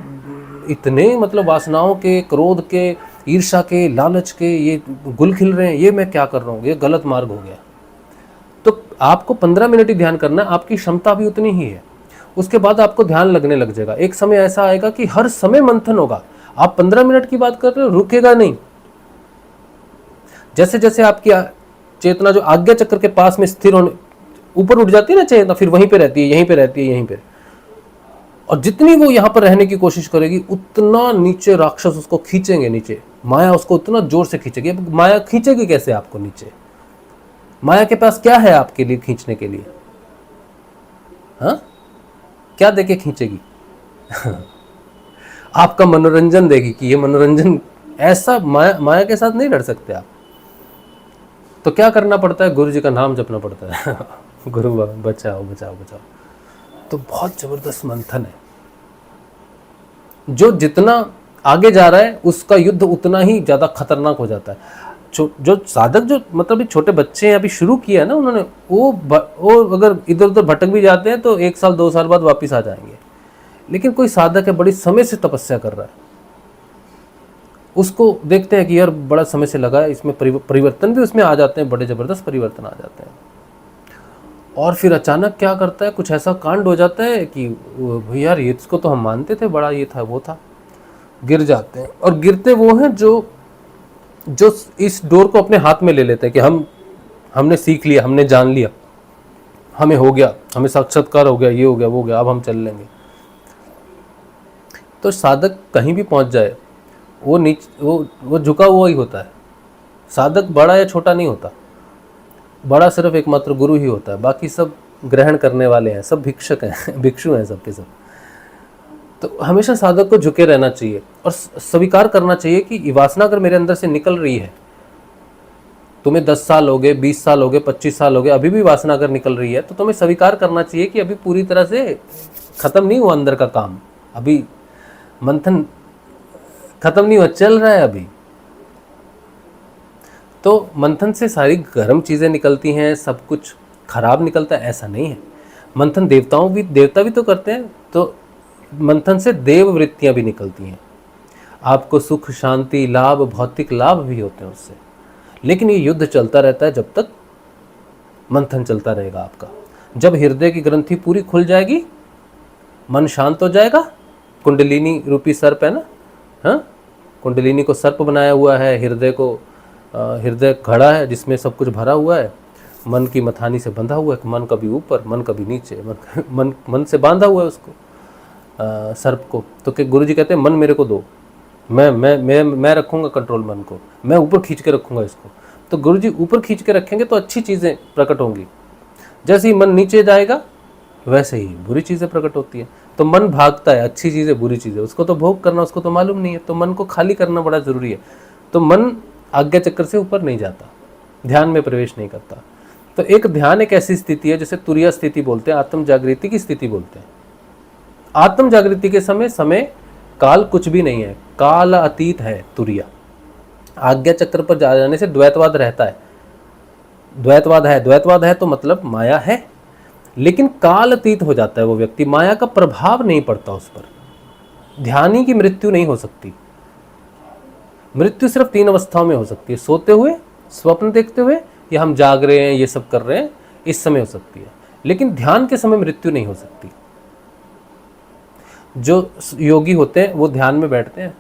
इतने मतलब वासनाओं के, क्रोध के, ईर्ष्या के, लालच के ये गुल खिल रहे हैं, ये मैं क्या कर रहा हूँ, ये गलत मार्ग हो गया। तो आपको 15 मिनट ही ध्यान करना है, आपकी क्षमता भी उतनी ही है। उसके बाद आपको ध्यान लगने लग जाएगा। एक समय ऐसा आएगा कि हर समय मंथन होगा। आप 15 मिनट की बात कर रहे हो, रुकेगा नहीं। जैसे जैसे आपकी चेतना जो आज्ञा चक्र के पास में स्थिर होने, ऊपर उठ जाती है ना चेतना, फिर वहीं पे रहती है, यहीं पे रहती है, यहीं पे, और जितनी वो यहाँ पर रहने की कोशिश करेगी उतना नीचे राक्षस उसको खींचेंगे, नीचे माया उसको उतना जोर से खींचेगी। अब माया खींचेगी कैसे आपको नीचे? माया के पास क्या है आपके लिए खींचने के लिए? हाँ, क्या देके खींचेगी? आपका मनोरंजन देगी कि ये मनोरंजन ऐसा। माया के साथ नहीं लड़ सकते आप। तो क्या करना पड़ता है? गुरु जी का नाम जपना पड़ता है। गुरु बचाओ बचाओ बचाओ। तो बहुत जबरदस्त मंथन है। जो जितना आगे जा रहा है उसका युद्ध उतना ही ज्यादा खतरनाक हो जाता है। जो साधक, जो मतलब छोटे बच्चे हैं, अभी शुरू किया है ना उन्होंने, वो अगर इधर उधर भटक भी जाते हैं तो 1 साल 2 साल बाद वापस आ जाएंगे। लेकिन कोई साधक है, बड़ी समय से तपस्या कर रहा है, उसको देखते हैं कि यार बड़ा समय से लगा है, इसमें परिवर्तन भी उसमें आ जाते हैं, बड़े जबरदस्त परिवर्तन आ जाते हैं। और फिर अचानक क्या करता है, कुछ ऐसा कांड हो जाता है कि भैया यार ये इसको तो हम मानते थे, बड़ा ये था वो था, गिर जाते हैं। और गिरते वो हैं जो इस डोर को अपने हाथ में ले लेते हैं कि हमने सीख लिया, हमने जान लिया, हमें हो गया, हमें साक्षात्कार हो गया, ये हो गया, वो हो गया, अब हम चल लेंगे। तो साधक कहीं भी पहुंच जाए, वो नीचे वो झुका हुआ ही होता है। साधक बड़ा या छोटा नहीं होता, बड़ा सिर्फ एकमात्र गुरु ही होता है, बाकी सब ग्रहण करने वाले हैं, सब भिक्षक हैं, भिक्षु हैं सबके सब। तो हमेशा साधक को झुके रहना चाहिए और स्वीकार करना चाहिए कि ये वासना अगर मेरे अंदर से निकल रही है, तुम्हें 10 साल हो गए, 20 साल हो गए, 25 साल हो गए, अभी भी वासना अगर निकल रही है, तो तुम्हें स्वीकार करना चाहिए कि अभी पूरी तरह से खत्म नहीं हुआ अंदर का काम, अभी मंथन खत्म नहीं हुआ, चल रहा है अभी। तो मंथन से सारी गर्म चीज़ें निकलती हैं, सब कुछ खराब निकलता है, ऐसा नहीं है। मंथन देवता भी तो करते हैं, तो मंथन से देव वृत्तियाँ भी निकलती हैं। आपको सुख, शांति, लाभ, भौतिक लाभ भी होते हैं उससे। लेकिन ये युद्ध चलता रहता है जब तक मंथन चलता रहेगा आपका। जब हृदय की ग्रंथि पूरी खुल जाएगी, मन शांत हो जाएगा, कुंडलिनी रूपी सर्प है ना, हाँ, कुंडलिनी को सर्प बनाया हुआ है, हृदय घड़ा है जिसमें सब कुछ भरा हुआ है, मन की मथानी से बंधा हुआ है, मन कभी ऊपर, मन कभी नीचे, मन से बांधा हुआ है उसको, सर्प को। तो कि गुरु जी कहते हैं मन मेरे को दो, मैं रखूँगा कंट्रोल मन को, मैं ऊपर खींच के रखूँगा इसको। तो गुरु जी ऊपर खींच के रखेंगे तो अच्छी चीज़ें प्रकट होंगी। जैसे ही मन नीचे जाएगा वैसे ही बुरी चीज़ें प्रकट होती है। तो मन भागता है, अच्छी चीज़ें, बुरी चीज़ें, उसको तो भोग करना, उसको तो मालूम नहीं है। तो मन को खाली करना बड़ा ज़रूरी है। तो मन आज्ञा चक्र से ऊपर नहीं जाता, ध्यान में प्रवेश नहीं करता। तो एक ध्यान एक ऐसी स्थिति है जिसे तुरिया स्थिति बोलते हैं, आत्म जागृति की स्थिति बोलते हैं। आत्म जागृति के समय काल कुछ भी नहीं है, काल अतीत है तुरिया। आज्ञा चक्र पर जा जाने से द्वैतवाद रहता है, द्वैतवाद है तो मतलब माया है, लेकिन काल अतीत हो जाता है वो व्यक्ति, माया का प्रभाव नहीं पड़ता उस पर। ध्यानी की मृत्यु नहीं हो सकती। मृत्यु सिर्फ 3 अवस्थाओं में हो सकती है, सोते हुए, स्वप्न देखते हुए, या हम जाग रहे हैं, ये सब कर रहे हैं, इस समय हो सकती है। लेकिन ध्यान के समय मृत्यु नहीं हो सकती। जो योगी होते हैं वो ध्यान में बैठते हैं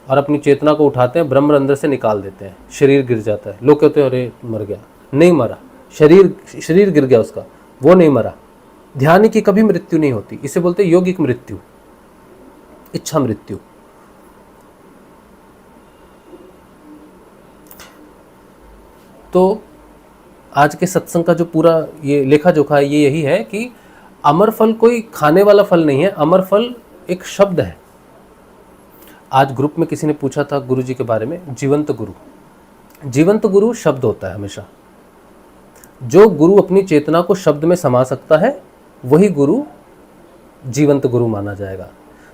और अपनी चेतना को उठाते हैं, ब्रह्म अंदर से निकाल देते हैं, शरीर गिर जाता है। लोग कहते हैं अरे मर गया, नहीं मरा, शरीर गिर गया उसका, वो नहीं मरा, ध्यान की कभी मृत्यु नहीं होती, इसे बोलते हैं योगिक मृत्यु, इच्छा मृत्यु। तो आज के सत्संग का जो पूरा ये लेखा जोखा है ये यही है कि अमर फल कोई खाने वाला फल नहीं है, अमर फल एक शब्द है। आज ग्रुप में किसी ने पूछा था गुरु जी के बारे में, जीवंत गुरु। जीवंत गुरु शब्द होता है हमेशा। जो गुरु अपनी चेतना को शब्द में समा सकता है वही गुरु जीवंत गुरु माना जाएगा।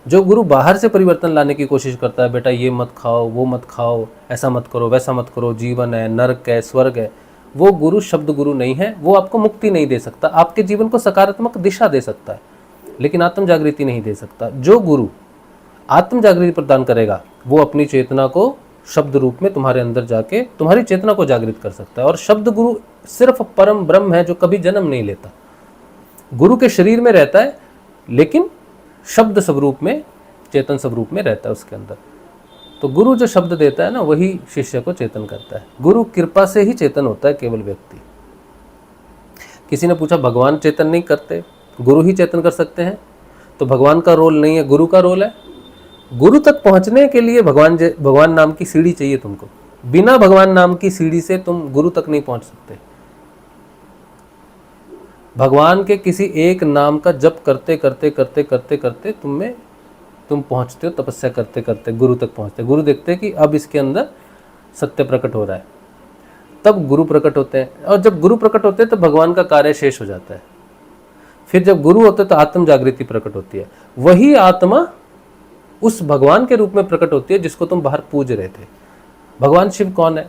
जो गुरु बाहर से परिवर्तन लाने की कोशिश करता है, बेटा ये मत खाओ, वो मत खाओ, ऐसा मत करो, वैसा मत करो, जीवन है, नरक है, स्वर्ग है, वो गुरु शब्द गुरु नहीं है। वो आपको मुक्ति नहीं दे सकता, आपके जीवन को सकारात्मक दिशा दे सकता है, लेकिन आत्म जागृति नहीं दे सकता। जो गुरु आत्म जागृति प्रदान करेगा वो अपनी चेतना को शब्द रूप में तुम्हारे अंदर जाके तुम्हारी चेतना को जागृत कर सकता है। और शब्द गुरु सिर्फ परम ब्रह्म है जो कभी जन्म नहीं लेता। गुरु के शरीर में रहता है लेकिन शब्द स्वरूप में, चेतन स्वरूप में रहता है उसके अंदर। तो गुरु जो शब्द देता है ना, वही शिष्य को चेतन करता है। गुरु कृपा से ही चेतन होता है केवल व्यक्ति। किसी ने पूछा भगवान चेतन नहीं करते, गुरु ही चेतन कर सकते हैं, तो भगवान का रोल नहीं है, गुरु का रोल है। गुरु तक पहुंचने के लिए भगवान नाम की सीढ़ी चाहिए तुमको। बिना भगवान नाम की सीढ़ी से तुम गुरु तक नहीं पहुंच सकते। भगवान के किसी एक नाम का जप करते करते करते करते करते तुम पहुंचते हो, तपस्या करते करते गुरु तक पहुंचते। गुरु देखते हैं कि अब इसके अंदर सत्य प्रकट हो रहा है, तब गुरु प्रकट होते हैं। और जब गुरु प्रकट होते हैं तब भगवान का कार्य शेष हो जाता है। फिर जब गुरु होते हैं तो आत्म जागृति प्रकट होती है। वही आत्मा उस भगवान के रूप में प्रकट होती है जिसको तुम बाहर पूज रहे थे। भगवान शिव कौन है,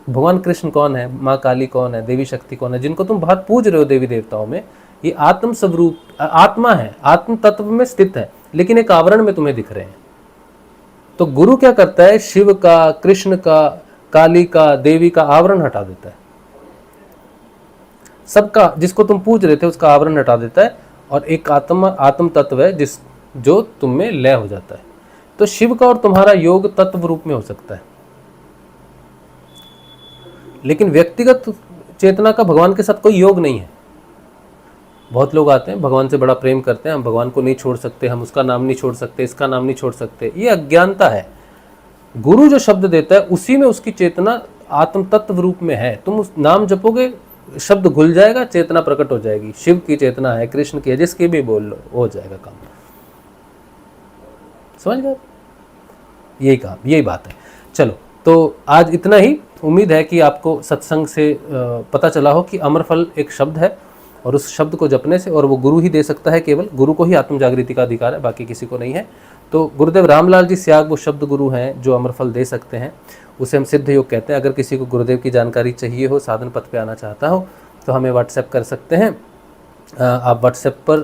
भगवान कृष्ण कौन है, माँ काली कौन है, देवी शक्ति कौन है, जिनको तुम बाहर पूज रहे हो देवी देवताओं में, ये आत्म स्वरूप आत्मा है, आत्म तत्व में स्थित है, लेकिन एक आवरण में तुम्हें दिख रहे हैं। तो गुरु क्या करता है, शिव का, कृष्ण का, काली का, देवी का आवरण हटा देता है। सबका जिसको तुम पूज रहे थे उसका आवरण हटा देता है, और एक आत्म तत्व है जो तुम में लय हो जाता है। तो शिव का और तुम्हारा योग तत्व रूप में हो सकता है, लेकिन व्यक्तिगत चेतना का भगवान के साथ कोई योग नहीं है। बहुत लोग आते हैं, भगवान से बड़ा प्रेम करते हैं, हम भगवान को नहीं छोड़ सकते, हम उसका नाम नहीं छोड़ सकते, इसका नाम नहीं छोड़ सकते। ये अज्ञानता है। गुरु जो शब्द देता है उसी में उसकी चेतना आत्म तत्व रूप में है। तुम उस नाम जपोगे, शब्द घुल जाएगा, चेतना प्रकट हो जाएगी। शिव की चेतना है, कृष्ण की है, जिसकी भी बोल लो, हो जाएगा काम। समझ गए? यही काम, यही बात है। चलो, तो आज इतना ही। उम्मीद है कि आपको सत्संग से पता चला हो कि अमर फल एक शब्द है, और उस शब्द को जपने से, और वो गुरु ही दे सकता है, केवल गुरु को ही आत्म जागृति का अधिकार है, बाकी किसी को नहीं है। तो गुरुदेव रामलाल जी स्याग वो शब्द गुरु हैं जो अमर फल दे सकते हैं, उसे हम सिद्ध योग कहते हैं। अगर किसी को गुरुदेव की जानकारी चाहिए हो, साधन पथ पे आना चाहता हो, तो हमें व्हाट्सएप कर सकते हैं। आप व्हाट्सएप पर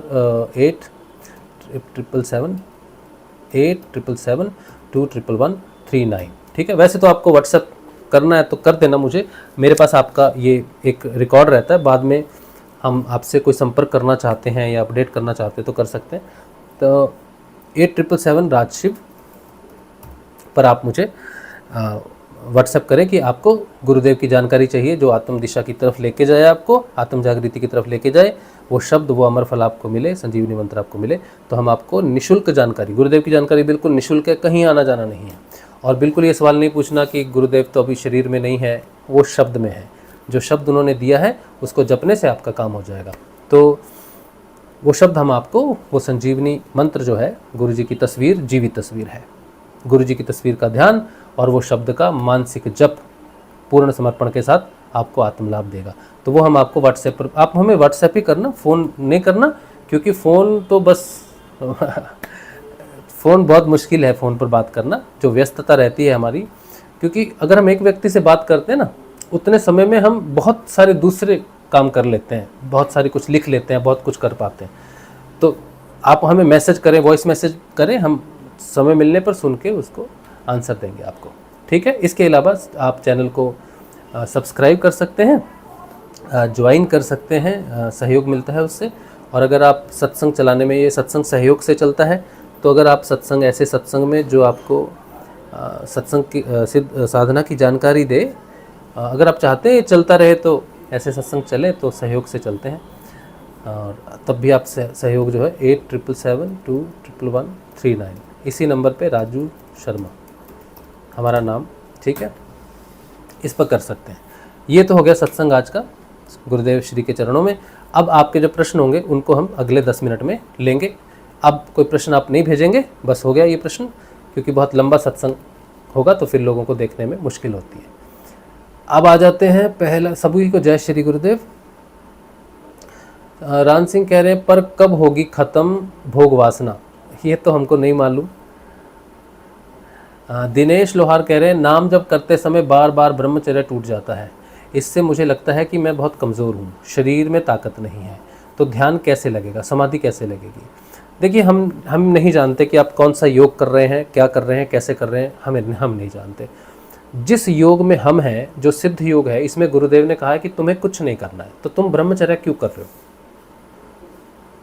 8777 ठीक है। वैसे तो आपको व्हाट्सएप करना है तो कर देना मुझे, मेरे पास आपका ये एक रिकॉर्ड रहता है, बाद में हम आपसे कोई संपर्क करना चाहते हैं या अपडेट करना चाहते हैं तो कर सकते हैं। तो 8777 राजशिव पर आप मुझे व्हाट्सएप करें कि आपको गुरुदेव की जानकारी चाहिए जो आत्म दिशा की तरफ लेके जाए, आपको आत्म जागृति की तरफ लेके जाए, वो शब्द, वो अमर फल आपको मिले, संजीवनी मंत्र आपको मिले, तो हम आपको निःशुल्क जानकारी, गुरुदेव की जानकारी बिल्कुल निःशुल्क है, कहीं आना जाना नहीं है। और बिल्कुल ये सवाल नहीं पूछना कि गुरुदेव तो अभी शरीर में नहीं है, वो शब्द में है। जो शब्द उन्होंने दिया है उसको जपने से आपका काम हो जाएगा। तो वो शब्द हम आपको, वो संजीवनी मंत्र जो है, गुरु जी की तस्वीर, जीवित तस्वीर है, गुरु जी की तस्वीर का ध्यान और वो शब्द का मानसिक जप पूर्ण समर्पण के साथ आपको आत्मलाभ देगा। तो वो हम आपको व्हाट्सएप पर, आप हमें व्हाट्सएप ही करना, फ़ोन नहीं करना, क्योंकि फ़ोन तो बस फ़ोन बहुत मुश्किल है फ़ोन पर बात करना, जो व्यस्तता रहती है हमारी। क्योंकि अगर हम एक व्यक्ति से बात करते हैं ना, उतने समय में हम बहुत सारे दूसरे काम कर लेते हैं, बहुत सारी कुछ लिख लेते हैं, बहुत कुछ कर पाते हैं। तो आप हमें मैसेज करें, वॉइस मैसेज करें, हम समय मिलने पर सुन के उसको आंसर देंगे आपको, ठीक है। इसके अलावा आप चैनल को सब्सक्राइब कर सकते हैं, ज्वाइन कर सकते हैं, सहयोग मिलता है उससे। और अगर आप सत्संग चलाने में, ये सत्संग सहयोग से चलता है, तो अगर आप सत्संग, ऐसे सत्संग में जो आपको सत्संग की सिद्ध साधना की जानकारी दे, अगर आप चाहते हैं चलता रहे, तो ऐसे सत्संग चले तो सहयोग से चलते हैं। और तब भी आप सहयोग जो है 8777211139 इसी नंबर पे राजू शर्मा हमारा नाम, ठीक है, इस पर कर सकते हैं। ये तो हो गया सत्संग आज का गुरुदेव श्री के चरणों में। अब आपके जो प्रश्न होंगे उनको हम अगले 10 मिनट में लेंगे। अब कोई प्रश्न आप नहीं भेजेंगे, बस हो गया ये प्रश्न, क्योंकि बहुत लंबा सत्संग होगा तो फिर लोगों को देखने में मुश्किल होती है। अब आ जाते हैं पहला, सभी को जय श्री गुरुदेव। राम सिंह कह रहे हैं पर कब होगी खत्म भोग वासना, ये तो हमको नहीं मालूम। दिनेश लोहार कह रहे हैं नाम जब करते समय बार बार ब्रह्मचर्य टूट जाता है, इससे मुझे लगता है कि मैं बहुत कमज़ोर हूँ, शरीर में ताकत नहीं है, तो ध्यान कैसे लगेगा, समाधि कैसे लगेगी। देखिए हम नहीं जानते कि आप कौन सा योग कर रहे हैं, क्या कर रहे हैं, कैसे कर रहे हैं, हम नहीं जानते। जिस योग में हम हैं, जो सिद्ध योग है, इसमें गुरुदेव ने कहा है कि तुम्हें कुछ नहीं करना है, तो तुम ब्रह्मचर्य क्यों कर रहे हो।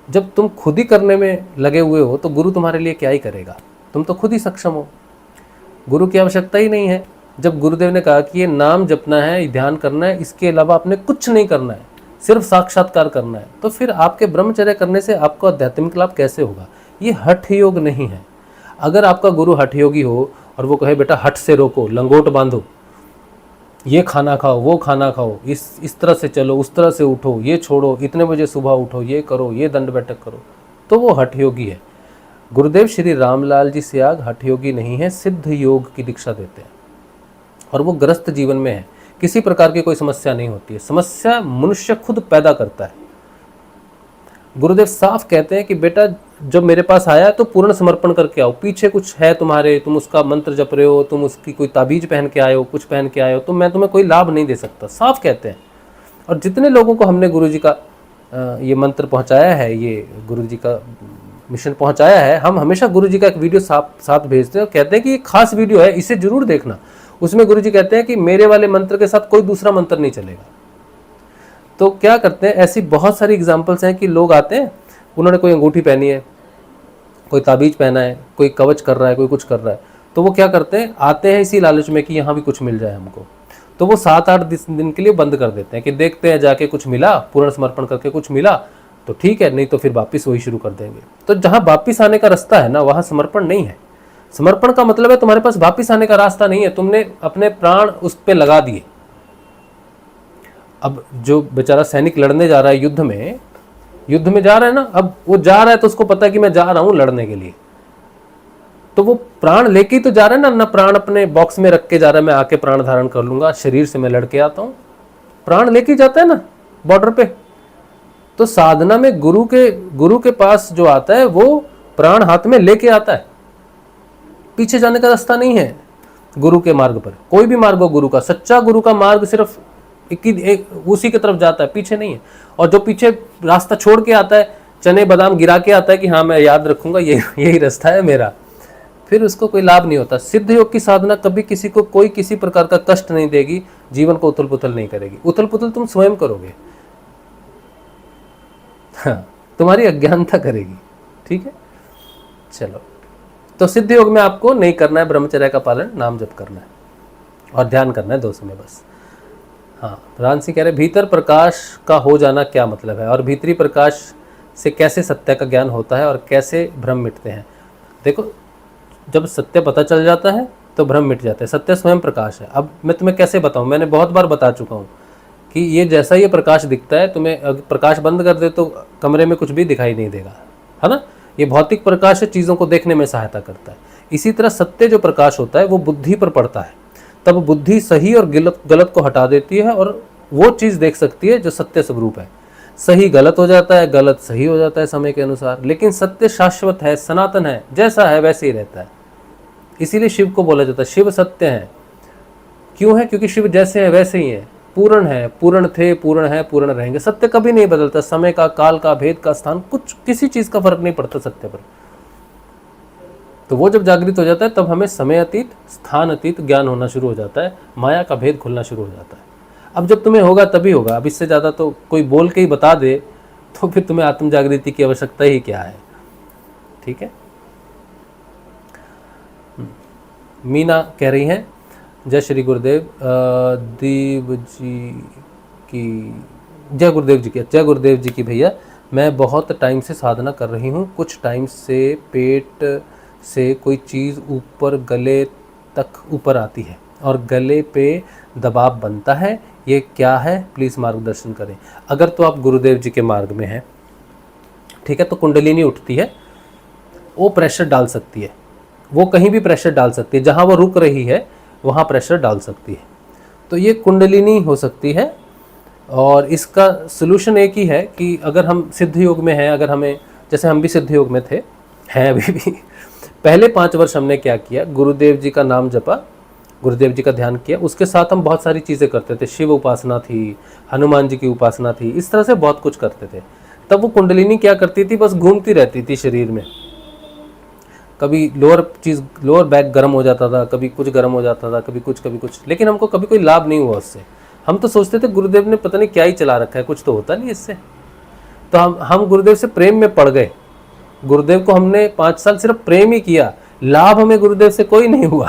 जब तुम खुद ही करने में लगे हुए हो तो गुरु तुम्हारे लिए क्या ही करेगा, तुम तो खुद ही सक्षम हो, गुरु की आवश्यकता ही नहीं है। जब गुरुदेव ने कहा कि ये नाम जपना है, ध्यान करना है, इसके अलावा आपने कुछ नहीं करना है, सिर्फ साक्षात्कार करना है, तो फिर आपके ब्रह्मचर्य करने से आपको आध्यात्मिक लाभ कैसे होगा। ये हठ योग नहीं है। अगर आपका गुरु हठ योगी हो और वो कहे बेटा हठ से रोको, लंगोट बांधो, ये खाना खाओ, वो खाना खाओ, इस तरह से चलो, उस तरह से उठो, ये छोड़ो, इतने बजे सुबह उठो, ये करो, ये दंड बैठक करो, तो वो हठ योगी है। गुरुदेव श्री रामलाल जी सियाग हठ योगी नहीं है, सिद्ध योग की दीक्षा देते हैं और वो ग्रस्त जीवन में है, किसी प्रकार की कोई समस्या नहीं होती है। समस्या मनुष्य खुद पैदा करता है। गुरुदेव साफ कहते हैं कि बेटा जब मेरे पास आया तो पूर्ण समर्पण करके आओ, पीछे कुछ है तुम्हारे, तुम उसका मंत्र जप रहे हो, तुम उसकी कोई ताबीज पहन के आए हो, कुछ पहन के आए हो, तो मैं तुम्हें कोई लाभ नहीं दे सकता, साफ कहते हैं। और जितने लोगों को हमने गुरुजी का ये मंत्र पहुंचाया है, ये गुरुजी का मिशन पहुंचाया है, हम हमेशा गुरुजी का एक वीडियो साथ भेजते हैं और कहते हैं कि ये खास वीडियो है, इसे जरूर देखना। उसमें गुरुजी कहते हैं कि मेरे वाले मंत्र के साथ कोई दूसरा मंत्र नहीं चलेगा। तो क्या करते हैं, ऐसी बहुत सारी एग्जांपल्स हैं कि लोग आते हैं, उन्होंने कोई अंगूठी पहनी है, कोई ताबीज पहना है, कोई कवच कर रहा है, कोई कुछ कर रहा है, तो वो क्या करते हैं, आते हैं इसी लालच में कि यहाँ भी कुछ मिल जाए हमको, तो वो 7-8 दिन के लिए बंद कर देते हैं कि देखते हैं जाके कुछ मिला, पूर्ण समर्पण करके कुछ मिला तो ठीक है, नहीं तो फिर वापिस वही शुरू कर देंगे। तो जहाँ वापिस आने का रास्ता है ना, वहाँ समर्पण नहीं है। समर्पण का मतलब है तुम्हारे पास वापिस आने का रास्ता नहीं है, तुमने अपने प्राण उस पर लगा दिए। अब जो बेचारा सैनिक लड़ने जा रहा है युद्ध में जा रहा है ना, अब वो जा रहा है तो उसको पता है कि मैं जा रहा हूं लड़ने के लिए, तो वो प्राण लेके ही तो जा रहा है ना प्राण अपने बॉक्स में रख के जा रहा है, मैं आके प्राण धारण कर लूंगा, शरीर से मैं लड़के आता हूं, प्राण लेके ही जाता है ना बॉर्डर पे। तो साधना में गुरु के पास जो आता है वो प्राण हाथ में लेके आता है, पीछे जाने का रास्ता नहीं है गुरु के मार्ग पर। कोई भी मार्ग हो गुरु का, सच्चा गुरु का मार्ग सिर्फ उसी की तरफ जाता है, पीछे नहीं है। और जो पीछे रास्ता छोड़ के आता है, चने बादाम गिरा के आता है कि हाँ मैं याद रखूंगा, यही रास्ता है मेरा, फिर उसको कोई लाभ नहीं होता। सिद्ध योग की साधना कभी किसी को कोई किसी प्रकार का कष्ट नहीं देगी, जीवन को उथल पुथल नहीं करेगी। उथल पुथल तुम स्वयं करोगे, हाँ, तुम्हारी अज्ञानता करेगी। ठीक है, चलो। तो सिद्ध योग में आपको नहीं करना है ब्रह्मचर्य का पालन, नाम जप करना है और ध्यान करना है 2 समय बस। हाँ, रांसी कह रहे भीतर प्रकाश का हो जाना क्या मतलब है, और भीतरी प्रकाश से कैसे सत्य का ज्ञान होता है और कैसे भ्रम मिटते हैं। देखो, जब सत्य पता चल जाता है तो भ्रम मिट जाता है। सत्य स्वयं प्रकाश है। अब मैं तुम्हें कैसे बताऊं, मैंने बहुत बार बता चुका हूं कि ये जैसा ये प्रकाश दिखता है, तुम्हें प्रकाश बंद कर दे तो कमरे में कुछ भी दिखाई नहीं देगा, है ना। ये भौतिक प्रकाश है, चीज़ों को देखने में सहायता करता है। इसी तरह सत्य जो प्रकाश होता है वो बुद्धि पर पड़ता है, तब बुद्धि सही और गलत को हटा देती है और वो चीज़ देख सकती है जो सत्य स्वरूप है। सही गलत हो जाता है, गलत सही हो जाता है समय के अनुसार, लेकिन सत्य शाश्वत है, सनातन है, जैसा है वैसे ही रहता है। इसीलिए शिव को बोला जाता है शिव सत्य है। क्यों है? क्योंकि शिव जैसे है वैसे ही है, पूर्ण है, पूर्ण थे, पूर्ण है, पूर्ण रहेंगे। सत्य कभी नहीं बदलता, समय का, काल का, भेद का, स्थान, कुछ किसी चीज़ का फर्क नहीं पड़ता सत्य पर। तो वो जब जागृत हो जाता है तब हमें समय अतीत, स्थान अतीत ज्ञान होना शुरू हो जाता है, माया का भेद खुलना शुरू हो जाता है। अब जब तुम्हें होगा तभी होगा, अब इससे ज़्यादा तो कोई बोल के ही बता दे तो फिर तुम्हें आत्म जागृति की आवश्यकता ही क्या है। ठीक है। मीना कह रही हैं जय श्री गुरुदेव, देव जी की जय, गुरुदेव जी की, जय गुरुदेव जी की भैया। मैं बहुत टाइम से साधना कर रही हूँ, कुछ टाइम से पेट से कोई चीज़ ऊपर गले तक ऊपर आती है और गले पे दबाव बनता है, ये क्या है, प्लीज़ मार्गदर्शन करें। अगर तो आप गुरुदेव जी के मार्ग में हैं, ठीक है, तो कुंडलिनी उठती है, वो प्रेशर डाल सकती है, वो कहीं भी प्रेशर डाल सकती है, जहाँ वो रुक रही है वहाँ प्रेशर डाल सकती है। तो ये कुंडलिनी हो सकती है और इसका सलूशन एक ही है कि अगर हम सिद्ध योग में हैं, अगर हमें, जैसे हम भी सिद्ध योग में थे, हैं अभी भी, पहले 5 वर्ष हमने क्या किया, गुरुदेव जी का नाम जपा, गुरुदेव जी का ध्यान किया, उसके साथ हम बहुत सारी चीज़ें करते थे, शिव उपासना थी, हनुमान जी की उपासना थी, इस तरह से बहुत कुछ करते थे। तब वो कुंडलिनी क्या करती थी, बस घूमती रहती थी शरीर में, कभी लोअर बैक गर्म हो जाता था, कभी कुछ गर्म हो जाता था, कभी कुछ, लेकिन हमको कभी कोई लाभ नहीं हुआ उससे। हम तो सोचते थे गुरुदेव ने पता नहीं क्या ही चला रखा है, कुछ तो होता नहीं इससे। तो हम गुरुदेव से प्रेम में पड़ गए, गुरुदेव को हमने 5 साल सिर्फ प्रेम ही किया, लाभ हमें गुरुदेव से कोई नहीं हुआ।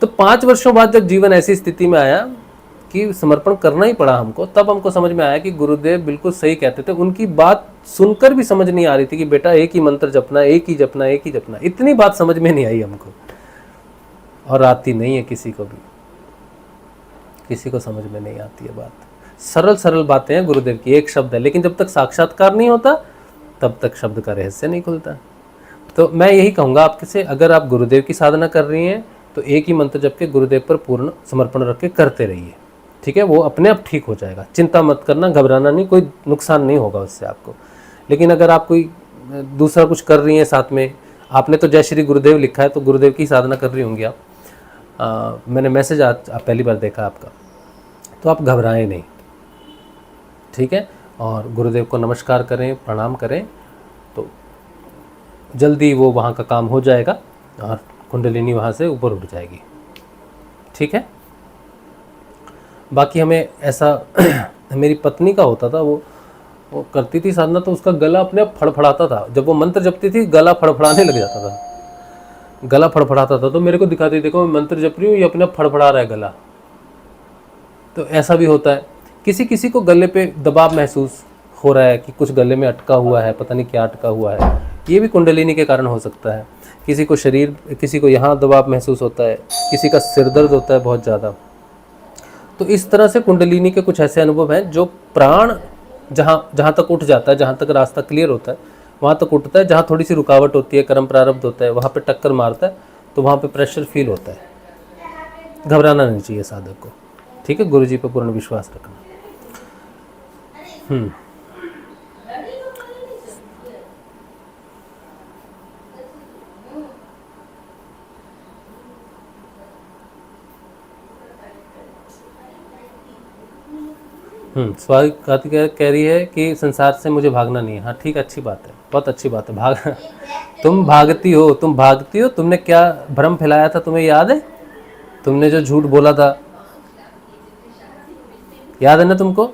तो 5 वर्षों बाद जब जीवन ऐसी स्थिति में आया कि समर्पण करना ही पड़ा हमको, तब हमको समझ में आया कि गुरुदेव बिल्कुल सही कहते थे। उनकी बात सुनकर भी समझ नहीं आ रही थी कि बेटा एक ही मंत्र जपना, एक ही जपना, एक ही जपना, इतनी बात समझ में नहीं आई हमको, और आती नहीं है किसी को भी, किसी को समझ में नहीं आती है बात। सरल सरल बातें हैं गुरुदेव की, एक शब्द है, लेकिन जब तक साक्षात्कार नहीं होता तब तक शब्द का रहस्य नहीं खुलता। तो मैं यही कहूँगा आपके से, अगर आप गुरुदेव की साधना कर रही हैं तो एक ही मंत्र जप के गुरुदेव पर पूर्ण समर्पण रख के करते रहिए, ठीक है, वो अपने आप ठीक हो जाएगा। चिंता मत करना, घबराना नहीं, कोई नुकसान नहीं होगा उससे आपको। लेकिन अगर आप कोई दूसरा कुछ कर रही हैं साथ में, आपने तो जय श्री गुरुदेव लिखा है, तो गुरुदेव की साधना कर रही होंगी आप, मैंने मैसेज आज पहली बार देखा आपका, तो आप घबराएं नहीं, ठीक है, और गुरुदेव को नमस्कार करें, प्रणाम करें, तो जल्दी वो वहाँ का काम हो जाएगा और कुंडलिनी वहाँ से ऊपर उठ जाएगी, ठीक है। बाकी हमें ऐसा मेरी पत्नी का होता था, वो करती थी साधना तो उसका गला अपने आप फड़फड़ाता था, जब वो मंत्र जपती थी गला फड़फड़ाने लग जाता था, गला फड़फड़ाता था, तो मेरे को दिखाती, देखो मैं मंत्र जप रही हूँ, ये अपने आप फड़फड़ा रहा है गला। तो ऐसा भी होता है, किसी किसी को गले पे दबाव महसूस हो रहा है कि कुछ गले में अटका हुआ है, पता नहीं क्या अटका हुआ है, ये भी कुंडलिनी के कारण हो सकता है। किसी को किसी को यहाँ दबाव महसूस होता है, किसी का सिर दर्द होता है बहुत ज़्यादा। तो इस तरह से कुंडलिनी के कुछ ऐसे अनुभव हैं जो प्राण जहाँ तक उठ जाता है, जहाँ तक रास्ता क्लियर होता है वहाँ तक उठता है, जहाँ थोड़ी सी रुकावट होती है, कर्म प्रारब्ध होता है, वहाँ पे टक्कर मारता है, तो वहाँ पे प्रेशर फील होता है। घबराना नहीं चाहिए साधक को, ठीक है, गुरु जी पर पूर्ण विश्वास रखना। स्वाति कह रही है कि संसार से मुझे भागना नहीं है। हाँ ठीक है, अच्छी बात है, बहुत अच्छी बात है। तुम भागती हो, तुमने क्या भ्रम फैलाया था, तुम्हें याद है? तुमने जो झूठ बोला था, याद है ना तुमको?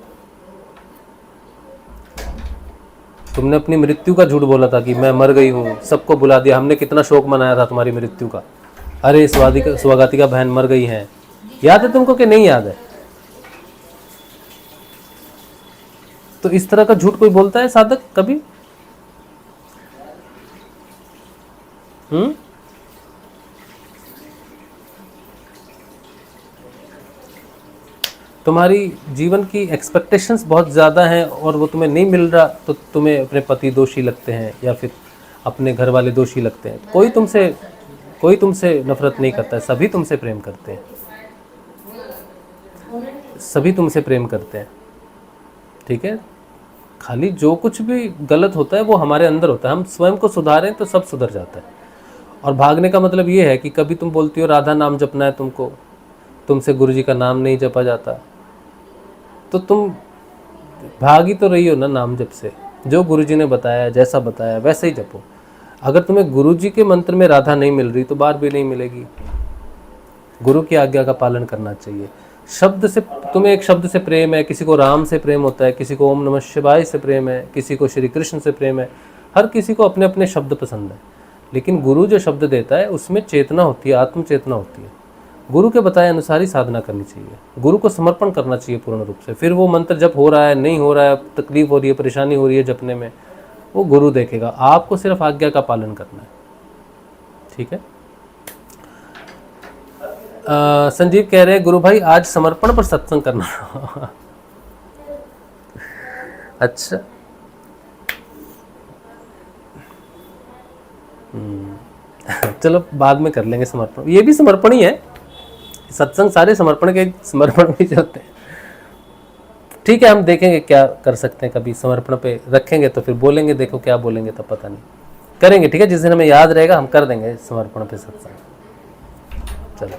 तुमने अपनी मृत्यु का झूठ बोला था कि मैं मर गई हूँ, सबको बुला दिया, हमने कितना शोक मनाया था तुम्हारी मृत्यु का, अरे स्वागति का बहन मर गई है, याद है तुमको कि नहीं याद है? तो इस तरह का झूठ कोई बोलता है साधक कभी? तुम्हारी जीवन की एक्सपेक्टेशंस बहुत ज़्यादा हैं और वो तुम्हें नहीं मिल रहा, तो तुम्हें अपने पति दोषी लगते हैं या फिर अपने घर वाले दोषी लगते हैं। कोई तुमसे नफरत नहीं करता है, सभी तुमसे प्रेम करते हैं, सभी तुमसे प्रेम करते हैं, ठीक है। खाली जो कुछ भी गलत होता है वो हमारे अंदर होता है, हम स्वयं को सुधारें तो सब सुधर जाता है। और भागने का मतलब ये है कि कभी तुम बोलती हो राधा नाम जपना है तुमको, तुमसे गुरु जी का नाम नहीं जपा जाता, तो तुम भाग ही तो रही हो ना नाम जप से। जो गुरु जी ने बताया, जैसा बताया वैसे ही जपो। अगर तुम्हें गुरु जी के मंत्र में राधा नहीं मिल रही तो बार भी नहीं मिलेगी। गुरु की आज्ञा का पालन करना चाहिए। शब्द से, तुम्हें एक शब्द से प्रेम है, किसी को राम से प्रेम होता है, किसी को ओम नमः शिवाय से प्रेम है, किसी को श्री कृष्ण से प्रेम है, हर किसी को अपने अपने शब्द पसंद है। लेकिन गुरु जो शब्द देता है उसमें चेतना होती है, आत्म चेतना होती है। गुरु के बताए अनुसार ही साधना करनी चाहिए, गुरु को समर्पण करना चाहिए पूर्ण रूप से। फिर वो मंत्र जप हो रहा है, नहीं हो रहा है, तकलीफ हो रही है, परेशानी हो रही है जपने में, वो गुरु देखेगा, आपको सिर्फ आज्ञा का पालन करना है। ठीक है। संजीव कह रहे हैं गुरु भाई आज समर्पण पर सत्संग करना। अच्छा, चलो बाद में कर लेंगे समर्पण, ये भी समर्पण ही है, सत्संग सारे समर्पण के समर्पण भी चलते हैं। ठीक है, हम देखेंगे क्या कर सकते हैं, कभी समर्पण पे रखेंगे तो फिर बोलेंगे, देखो क्या बोलेंगे तब पता नहीं, करेंगे। ठीक है, जिस दिन हमें याद रहेगा हम कर देंगे समर्पण पे सत्संग। चलो,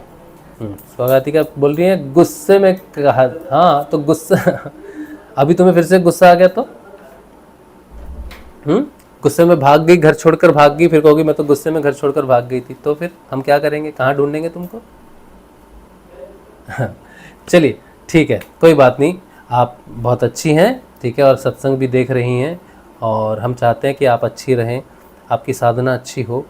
स्वागतिका बोल रही है गुस्से में कहा, हाँ तो गुस्सा अभी तुम्हें फिर से गुस्सा आ गया तो गुस्से में भाग गई, घर छोड़कर भाग गई, फिर कहोगी मैं तो गुस्से में घर छोड़कर भाग गई थी, तो फिर हम क्या करेंगे, कहाँ ढूंढेंगे तुमको? चलिए ठीक है, कोई बात नहीं, आप बहुत अच्छी हैं, ठीक है, और सत्संग भी देख रही हैं, और हम चाहते हैं कि आप अच्छी रहें, आपकी साधना अच्छी हो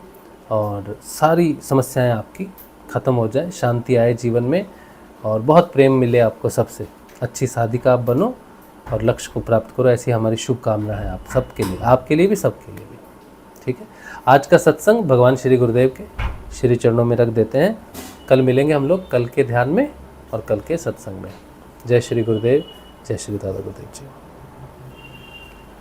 और सारी समस्याएं आपकी ख़त्म हो जाए, शांति आए जीवन में और बहुत प्रेम मिले आपको सबसे, अच्छी साधिका आप बनो और लक्ष्य को प्राप्त करो, ऐसी हमारी शुभकामना है आप सबके लिए, आपके लिए भी, सबके लिए भी। ठीक है, आज का सत्संग भगवान श्री गुरुदेव के श्री चरणों में रख देते हैं। कल मिलेंगे हम लोग, कल के ध्यान में और कल के सत्संग में। जय श्री गुरुदेव, जय श्री दादा गुरुदेव जी।